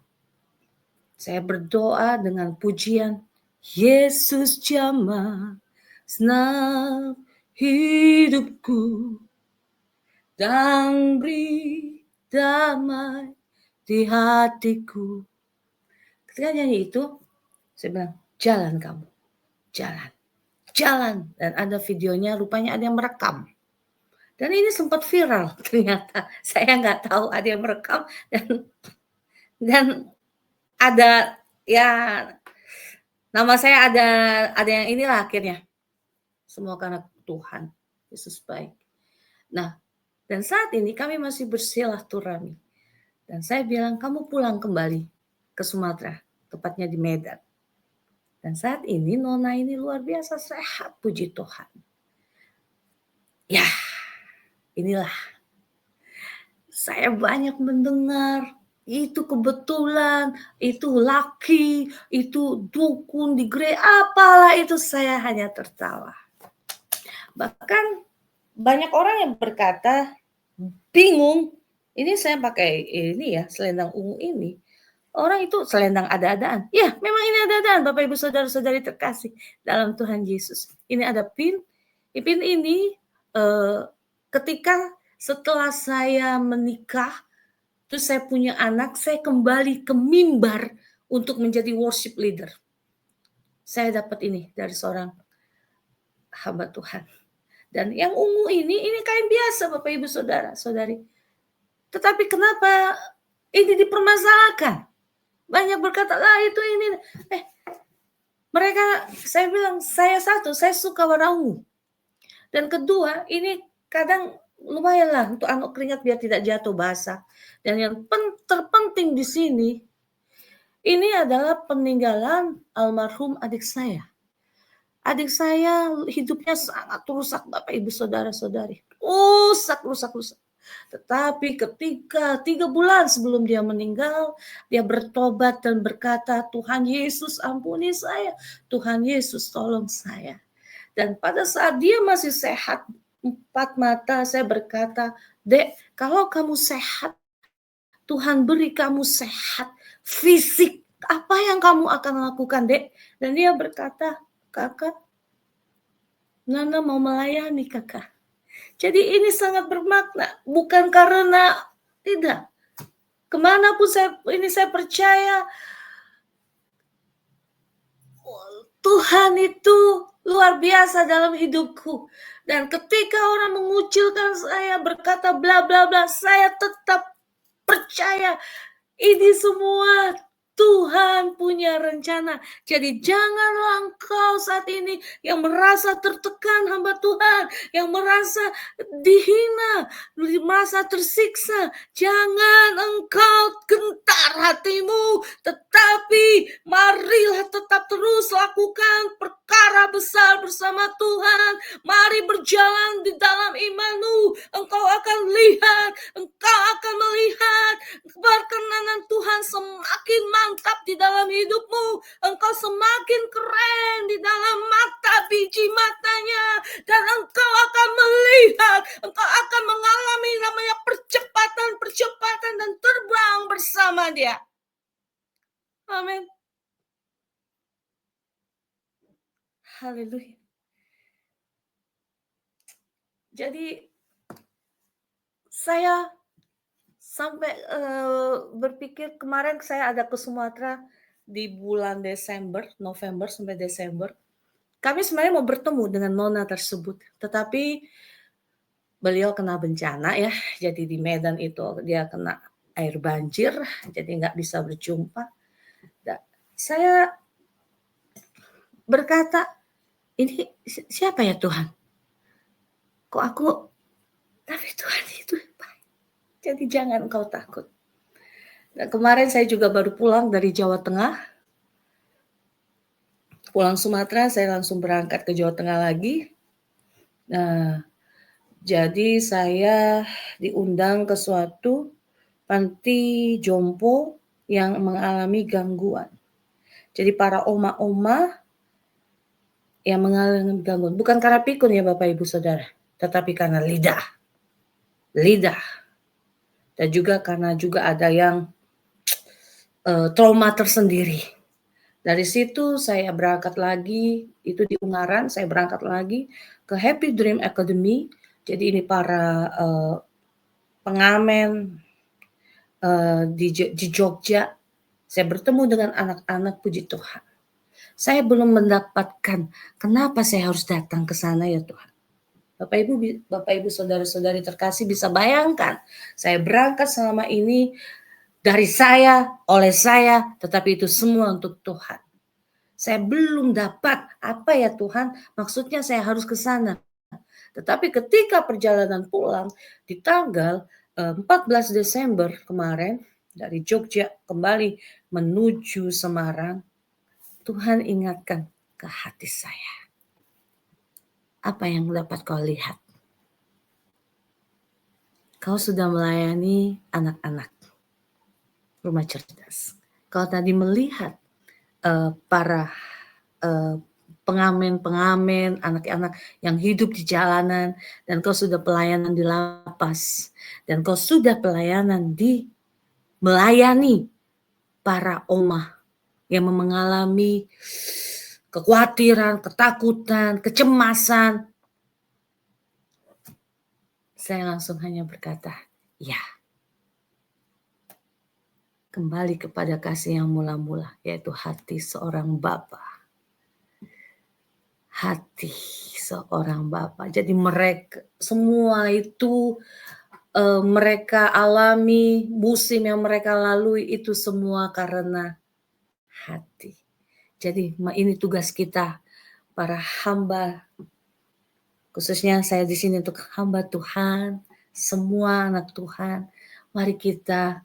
saya berdoa dengan pujian, Yesus jamah senang hidupku dan beri damai di hatiku. Ketika nyanyi itu, saya bilang, jalan kamu, jalan. Dan ada videonya, rupanya ada yang merekam. Dan ini sempat viral ternyata. Saya nggak tahu ada yang merekam dan ada ya nama saya ada yang inilah akhirnya. Semua karena Tuhan Yesus baik. Nah, dan saat ini kami masih bersilaturahmi. Dan saya bilang kamu pulang kembali ke Sumatera, tepatnya di Medan. Dan saat ini nona ini luar biasa sehat, puji Tuhan. Ya, inilah saya banyak mendengar itu kebetulan, itu laki, itu dukun di gereja, apalah itu, saya hanya tertawa. Bahkan banyak orang yang berkata, bingung, ini saya pakai ini ya, selendang ungu ini. Orang itu selendang ada-adaan. Ya, memang ini ada-adaan, Bapak Ibu Saudara-saudari terkasih dalam Tuhan Yesus. Ini ada pin. Pin ini ketika setelah saya menikah, terus saya punya anak, saya kembali ke mimbar untuk menjadi worship leader. Saya dapat ini dari seorang hamba Tuhan. Dan yang ungu ini kain biasa Bapak Ibu Saudara-saudari. Tetapi kenapa ini dipermasalahkan? Banyak berkata, itu ini. Mereka, saya bilang, saya suka warna ungu. Dan kedua, ini kadang lumayanlah untuk anak keringat biar tidak jatuh basah. Dan yang terpenting di sini, ini adalah peninggalan almarhum adik saya. Adik saya hidupnya sangat rusak, Bapak Ibu Saudara-saudari. Rusak. Tetapi ketika 3 bulan sebelum dia meninggal, dia bertobat dan berkata, Tuhan Yesus ampuni saya. Tuhan Yesus tolong saya. Dan pada saat dia masih sehat, 4 mata, saya berkata, Dek, kalau kamu sehat, Tuhan beri kamu sehat fisik. Apa yang kamu akan lakukan, Dek? Dan dia berkata, Kakak, Nana mau melayani kakak. Jadi ini sangat bermakna, bukan karena tidak. Kemanapun saya percaya Tuhan itu luar biasa dalam hidupku. Dan ketika orang mengucilkan saya, berkata bla bla bla, saya tetap percaya ini semua Tuhan punya rencana. Jadi janganlah engkau saat ini yang merasa tertekan hamba Tuhan, yang merasa dihina, merasa tersiksa. Jangan engkau gentar hatimu, tetapi marilah tetap terus lakukan perkara besar bersama Tuhan. Mari berjalan di dalam imanmu. Engkau akan lihat, engkau akan melihat perkenanan Tuhan semakin mantap di dalam hidupmu. Engkau semakin keren di dalam mata biji matanya. Dan engkau akan melihat, engkau akan mengalami namanya percepatan dan terbang bersama Dia. Amin. Haleluya. Jadi saya sampai berpikir kemarin saya ada ke Sumatera di bulan November sampai Desember. Kami sebenarnya mau bertemu dengan Mona tersebut, tetapi beliau kena bencana ya. Jadi di Medan itu dia kena air banjir, jadi nggak bisa berjumpa. Dan saya berkata, ini siapa ya Tuhan? Kok aku, tapi Tuhan itu baik. Jadi jangan engkau takut. Dan kemarin saya juga baru pulang dari Jawa Tengah. Pulang Sumatera, saya langsung berangkat ke Jawa Tengah lagi. Nah, jadi saya diundang ke suatu panti jompo yang mengalami gangguan. Jadi para oma-oma yang mengalami gangguan, bukan karena pikun ya Bapak Ibu Saudara, tetapi karena lidah. Dan juga karena juga ada yang trauma tersendiri. Dari situ saya berangkat lagi, itu di Ungaran, saya berangkat lagi ke Happy Dream Academy. Jadi ini para pengamen di Jogja. Saya bertemu dengan anak-anak, puji Tuhan. Saya belum mendapatkan kenapa saya harus datang ke sana ya Tuhan. Bapak Ibu saudara-saudari terkasih bisa bayangkan, saya berangkat selama ini dari saya, oleh saya, tetapi itu semua untuk Tuhan. Saya belum dapat apa ya Tuhan, maksudnya saya harus ke sana. Tetapi ketika perjalanan pulang di tanggal 14 Desember kemarin dari Jogja kembali menuju Semarang, Tuhan ingatkan ke hati saya. Apa yang dapat kau lihat? Kau sudah melayani anak-anak rumah cerdas. Kau tadi melihat para pengamen-pengamen, anak-anak yang hidup di jalanan, dan kau sudah pelayanan di lapas, dan kau sudah melayani para oma yang mengalami kekhawatiran, ketakutan, kecemasan. Saya langsung hanya berkata, ya. Kembali kepada kasih yang mula-mula, yaitu hati seorang bapa. Hati seorang bapa. Jadi mereka semua itu mereka alami, musim yang mereka lalui itu semua karena hati. Jadi ini tugas kita para hamba, khususnya saya di sini untuk hamba Tuhan, semua anak Tuhan. Mari kita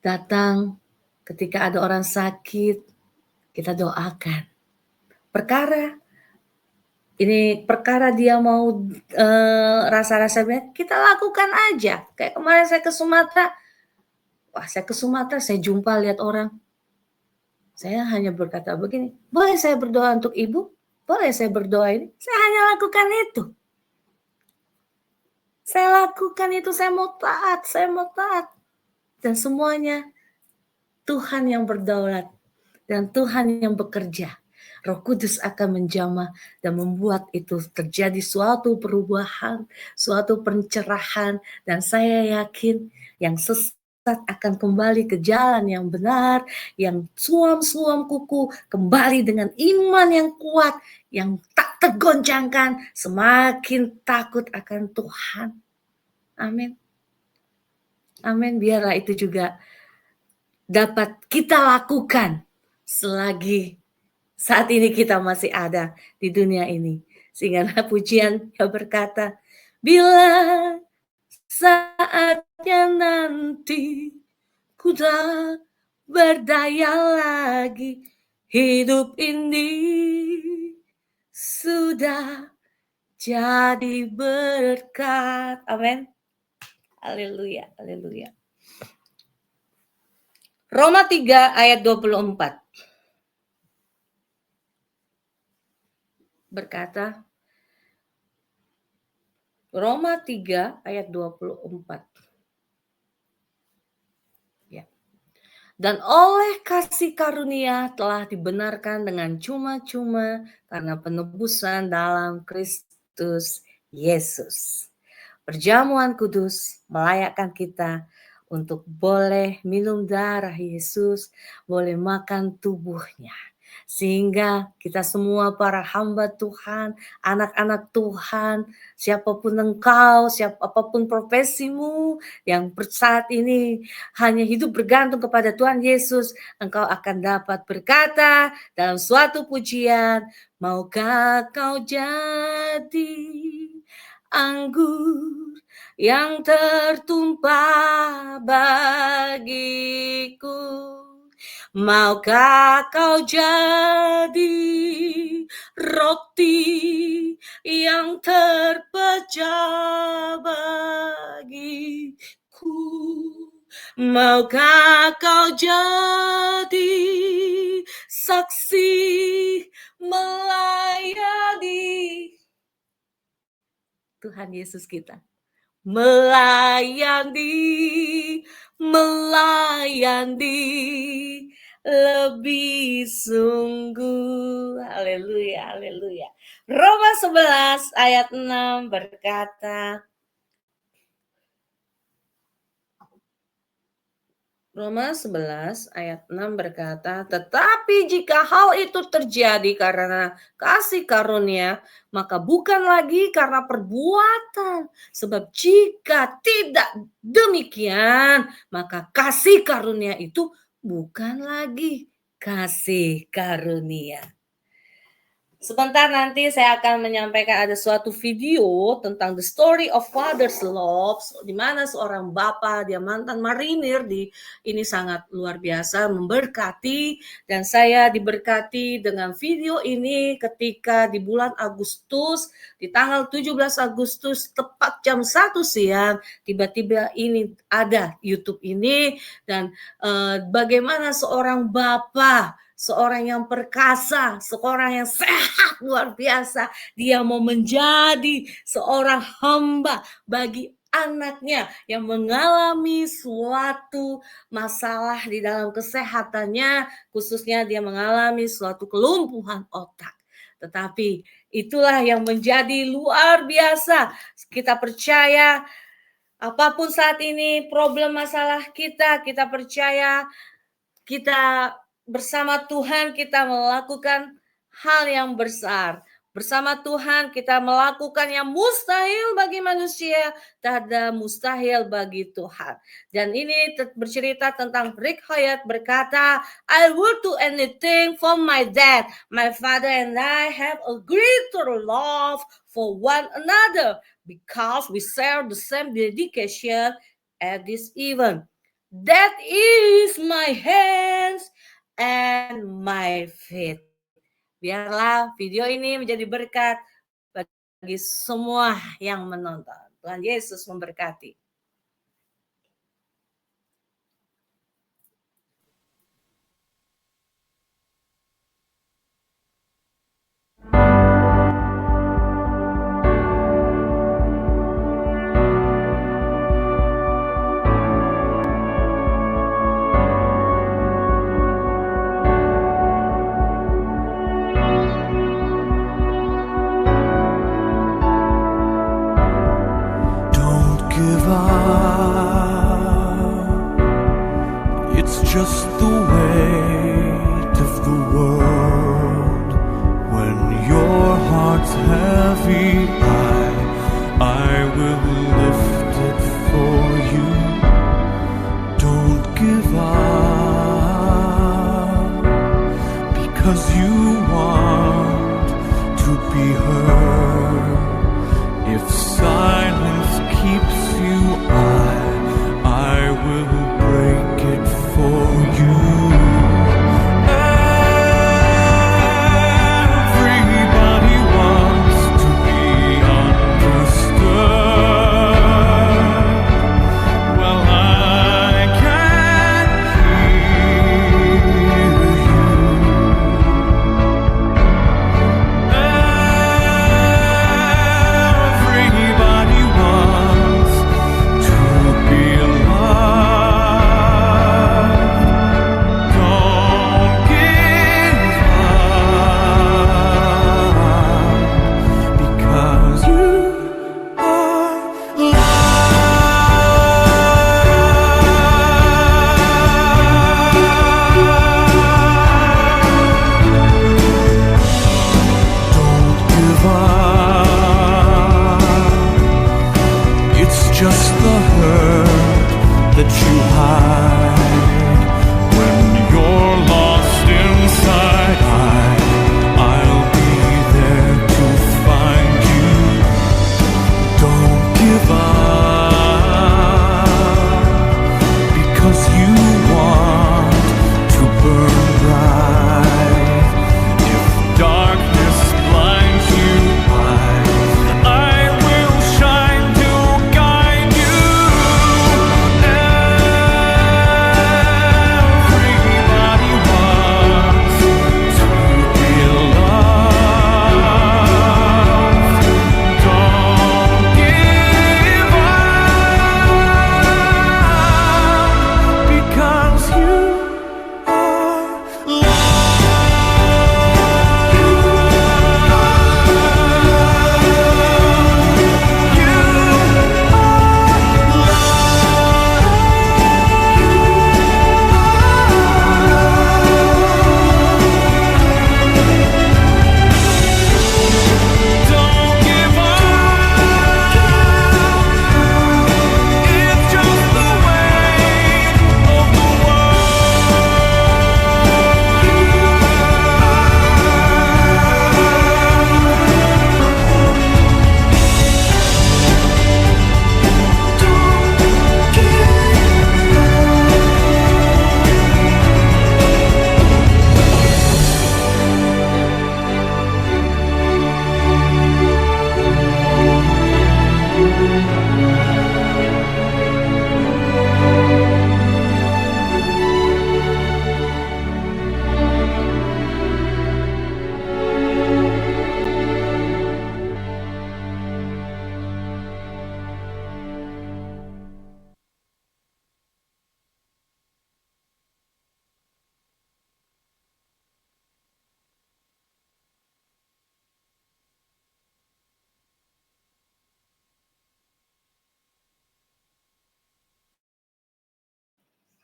datang ketika ada orang sakit, kita doakan. Perkara dia mau rasa-rasanya, kita lakukan aja. Kayak kemarin saya ke Sumatera, saya jumpa lihat orang. Saya hanya berkata begini, boleh saya berdoa untuk ibu? Boleh saya berdoa ini? Saya hanya lakukan itu. Saya mau taat. Dan semuanya Tuhan yang berdaulat. Dan Tuhan yang bekerja. Roh Kudus akan menjamah dan membuat itu terjadi suatu perubahan, suatu pencerahan, dan saya yakin yang sesat akan kembali ke jalan yang benar, yang suam-suam kuku kembali dengan iman yang kuat, yang tak tergoncangkan, semakin takut akan Tuhan. Amin. Amin. Biarlah itu juga dapat kita lakukan selagi saat ini kita masih ada di dunia ini. Sehingga pujian yang berkata, bila saatnya nanti ku tak berdaya lagi, hidup ini sudah jadi berkat. Amin. Haleluya, haleluya. Roma 3 ayat 24 berkata, Roma 3 ayat 24. Ya. Dan oleh kasih karunia telah dibenarkan dengan cuma-cuma karena penebusan dalam Kristus Yesus. Perjamuan kudus melayakkan kita untuk boleh minum darah Yesus, boleh makan tubuhnya. Sehingga kita semua para hamba Tuhan, anak-anak Tuhan, siapapun engkau, siapapun profesimu, yang saat ini hanya hidup bergantung kepada Tuhan Yesus, engkau akan dapat berkata dalam suatu pujian, maukah kau jadi anggur yang tertumpah bagiku. Maukah kau jadi roti yang terpecah bagiku. Maukah kau jadi saksi melayani Tuhan Yesus kita. Melayani lebih sungguh. Haleluya, haleluya. Roma 11 ayat 6 berkata, Roma 11 ayat 6 berkata, tetapi jika hal itu terjadi karena kasih karunia, maka bukan lagi karena perbuatan. Sebab jika tidak demikian, maka kasih karunia itu bukan lagi kasih karunia. Sebentar nanti saya akan menyampaikan ada suatu video tentang the story of father's love, di mana seorang bapak, dia mantan marinir, ini sangat luar biasa, memberkati, dan saya diberkati dengan video ini ketika di bulan Agustus, di tanggal 17 Agustus, tepat jam 1 siang, tiba-tiba ini ada YouTube ini, dan bagaimana seorang bapak, seorang yang perkasa, seorang yang sehat luar biasa, dia mau menjadi seorang hamba bagi anaknya yang mengalami suatu masalah di dalam kesehatannya, khususnya dia mengalami suatu kelumpuhan otak. Tetapi itulah yang menjadi luar biasa. Kita percaya apapun saat ini problem masalah kita percaya kita bersama Tuhan kita melakukan hal yang besar. Bersama Tuhan kita melakukan yang mustahil bagi manusia, tak ada mustahil bagi Tuhan. Dan ini bercerita tentang Rick Hayat berkata, I would do anything for my dad. My father and I have a greater love for one another because we share the same dedication at this event. That is my hands and my feet. Biarlah video ini menjadi berkat bagi semua yang menonton. Tuhan Yesus memberkati. you want to be heard. If silence keeps you, I will break it for you. Everybody wants to be understood. Well, I can hear you. Everybody wants to be loved. Don't give up, because you are loved. Don't give up. It's just the hurt that you hide. When you're lost inside, I'll be there to find you. Don't give up, because you want to burn bright. If darkness blinds you, I will shine to guide you. Everybody wants to be loved. Don't give up, because you are Don't give up. It's just the way of the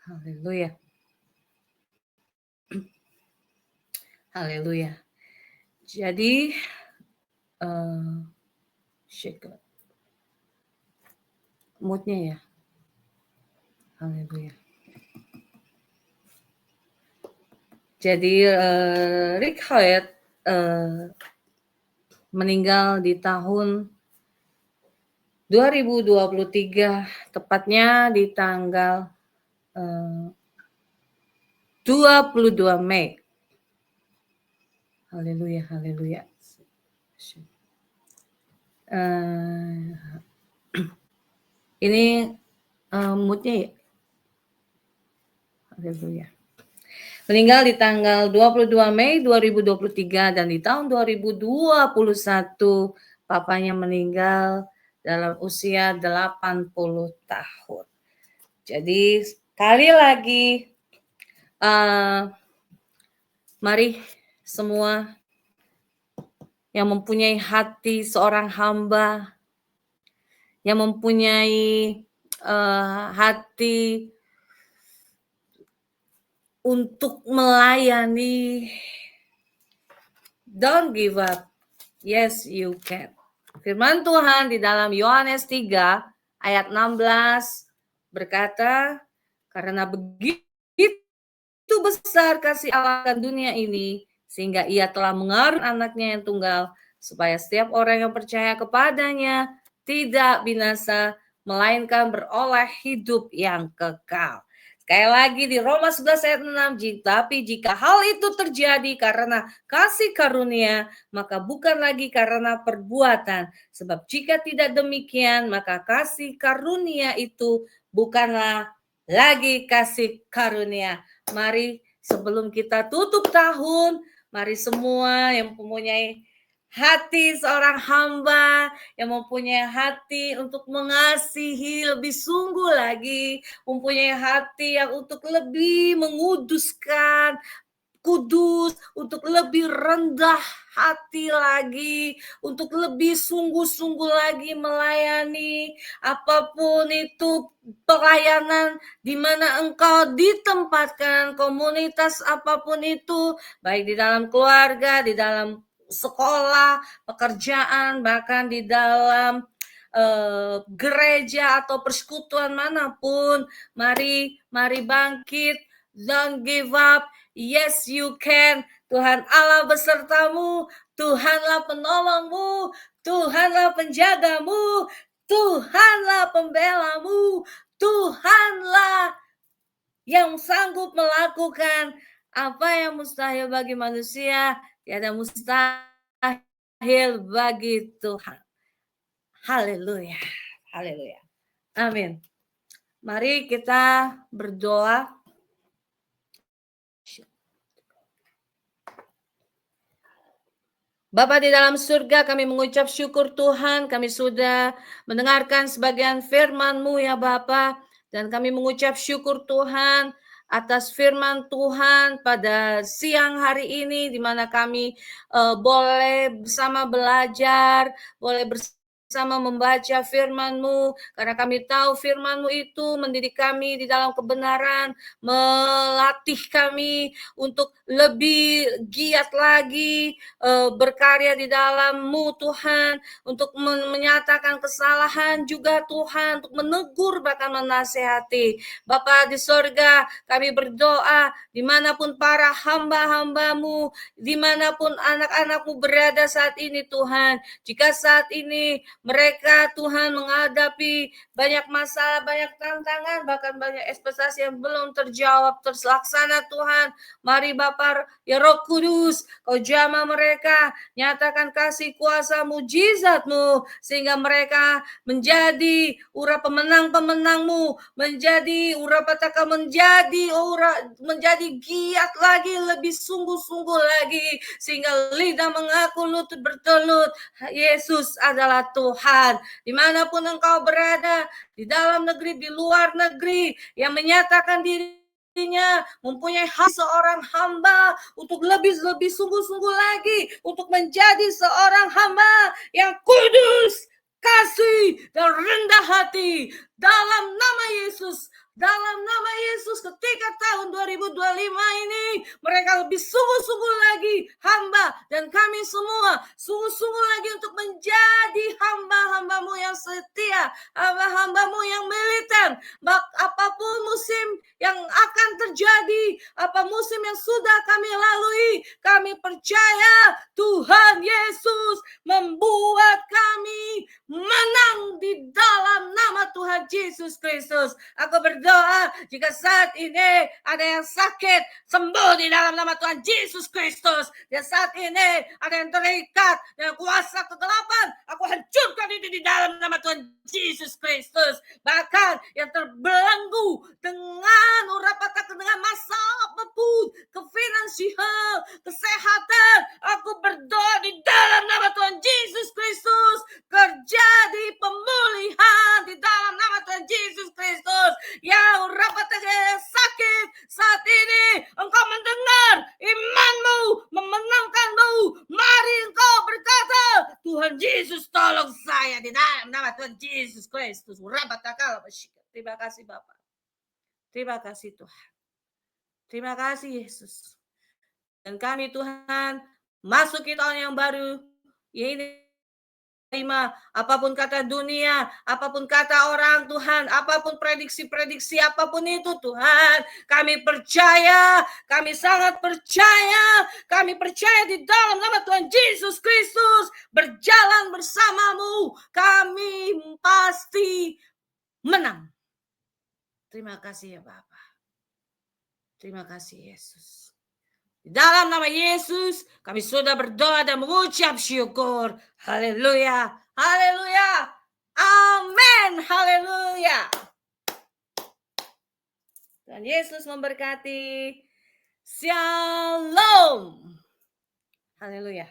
Haleluya. Haleluya. Jadi shake moodnya ya. Haleluya. Jadi Rick Hoyt meninggal di tahun 2023, tepatnya di tanggal 22 Mei. Haleluya, haleluya. Ini moodnya ya. Haleluya. Meninggal di tanggal 22 Mei 2023 dan di tahun 2021 papanya meninggal dalam usia 80 tahun. Jadi sekali lagi mari semua yang mempunyai hati seorang hamba, yang mempunyai hati untuk melayani, don't give up. Yes, you can. Firman Tuhan di dalam Yohanes 3 ayat 16 berkata, karena begitu besar kasih Allah akan dunia ini, sehingga ia telah mengaruniakan anaknya yang tunggal, supaya setiap orang yang percaya kepadanya tidak binasa, melainkan beroleh hidup yang kekal. Sekali lagi di Roma 11 ayat 6, tapi jika hal itu terjadi karena kasih karunia, maka bukan lagi karena perbuatan. Sebab jika tidak demikian, maka kasih karunia itu bukanlah lagi kasih karunia. Mari sebelum kita tutup tahun, mari semua yang mempunyai hati seorang hamba, yang mempunyai hati untuk mengasihi lebih sungguh lagi, mempunyai hati yang untuk lebih menguduskan, kudus, untuk lebih rendah hati lagi, untuk lebih sungguh-sungguh lagi melayani apapun itu pelayanan di mana engkau ditempatkan, komunitas apapun itu, baik di dalam keluarga, di dalam sekolah, pekerjaan, bahkan di dalam gereja atau persekutuan manapun. Mari bangkit, don't give up. Yes, you can. Tuhan Allah besertamu, Tuhanlah penolongmu, Tuhanlah penjagamu, Tuhanlah pembelamu, Tuhanlah yang sanggup melakukan apa yang mustahil bagi manusia, tiada mustahil bagi Tuhan. Haleluya, haleluya. Amin. Mari kita berdoa. Bapa di dalam surga, kami mengucap syukur Tuhan, kami sudah mendengarkan sebagian firman-Mu ya Bapa, dan kami mengucap syukur Tuhan atas firman Tuhan pada siang hari ini, di mana kami boleh bersama belajar, boleh bersama membaca firman-Mu, karena kami tahu firman-Mu itu mendidik kami di dalam kebenaran, melatih kami untuk lebih giat lagi, berkarya di dalam-Mu Tuhan, untuk menyatakan kesalahan juga Tuhan, untuk menegur bahkan menasehati. Bapa di sorga, kami berdoa dimanapun para hamba-hamba-Mu, dimanapun anak-anak-Mu berada saat ini Tuhan, jika saat ini mereka Tuhan menghadapi banyak masalah, banyak tantangan, bahkan banyak ekspektasi yang belum terjawab, terlaksana Tuhan, mari Bapa ya Roh Kudus, Kau jamah mereka, nyatakan kasih kuasa mujizat-Mu, sehingga mereka menjadi ura pemenang-pemenang-Mu, menjadi ura pataka, menjadi giat lagi, lebih sungguh-sungguh lagi, sehingga lidah mengaku, lutut bertelut, Yesus adalah Tuhan. Dimanapun engkau berada, di dalam negeri, di luar negeri, yang menyatakan dirinya mempunyai hak seorang hamba untuk lebih sungguh-sungguh lagi, untuk menjadi seorang hamba yang kudus, kasih, dan rendah hati. Dalam nama Yesus, ketika tahun 2025 ini mereka lebih sungguh-sungguh lagi hamba, dan kami semua sungguh-sungguh lagi untuk menjadi hamba-hamba-Mu yang setia, hamba-hamba-Mu yang militan. Apapun musim yang akan terjadi, apa musim yang sudah kami lalui, kami percaya Tuhan Yesus membuat kami menang di dalam nama Tuhan Yesus Kristus. Aku berdoa jika saat ini ada yang sakit, sembuh di dalam nama Tuhan Yesus Kristus. Dan saat ini ada yang terikat dengan kuasa kegelapan, aku hancurkan ini di dalam nama Tuhan Yesus Kristus. Bahkan yang terbelenggu dengan urapataka, dengan masalah apapun, kefinansial, kesehatan, aku berdoa di dalam nama Tuhan Yesus Kristus, terjadi pemulihan di dalam nama Tuhan Yesus Kristus. Yang urapataka yang sakit saat ini, engkau mendengar imanmu, memenangkanmu. Mari engkau berkata, Tuhan Yesus tolong saya di dalam nama Tuhan Yesus Kristus. Terima kasih Bapak. Terima kasih Tuhan. Terima kasih Yesus. Dan kami Tuhan masuki tahun yang baru, ini apapun kata dunia, apapun kata orang Tuhan, apapun prediksi-prediksi, apapun itu Tuhan, kami percaya, kami sangat percaya, kami percaya di dalam nama Tuhan Yesus Kristus, berjalan bersamamu, kami pasti menang. Terima kasih ya Bapa. Terima kasih Yesus. Di dalam nama Yesus, kami sudah berdoa dan mengucap syukur. Haleluya, haleluya, amin, haleluya. Tuhan Yesus memberkati. Shalom. Haleluya.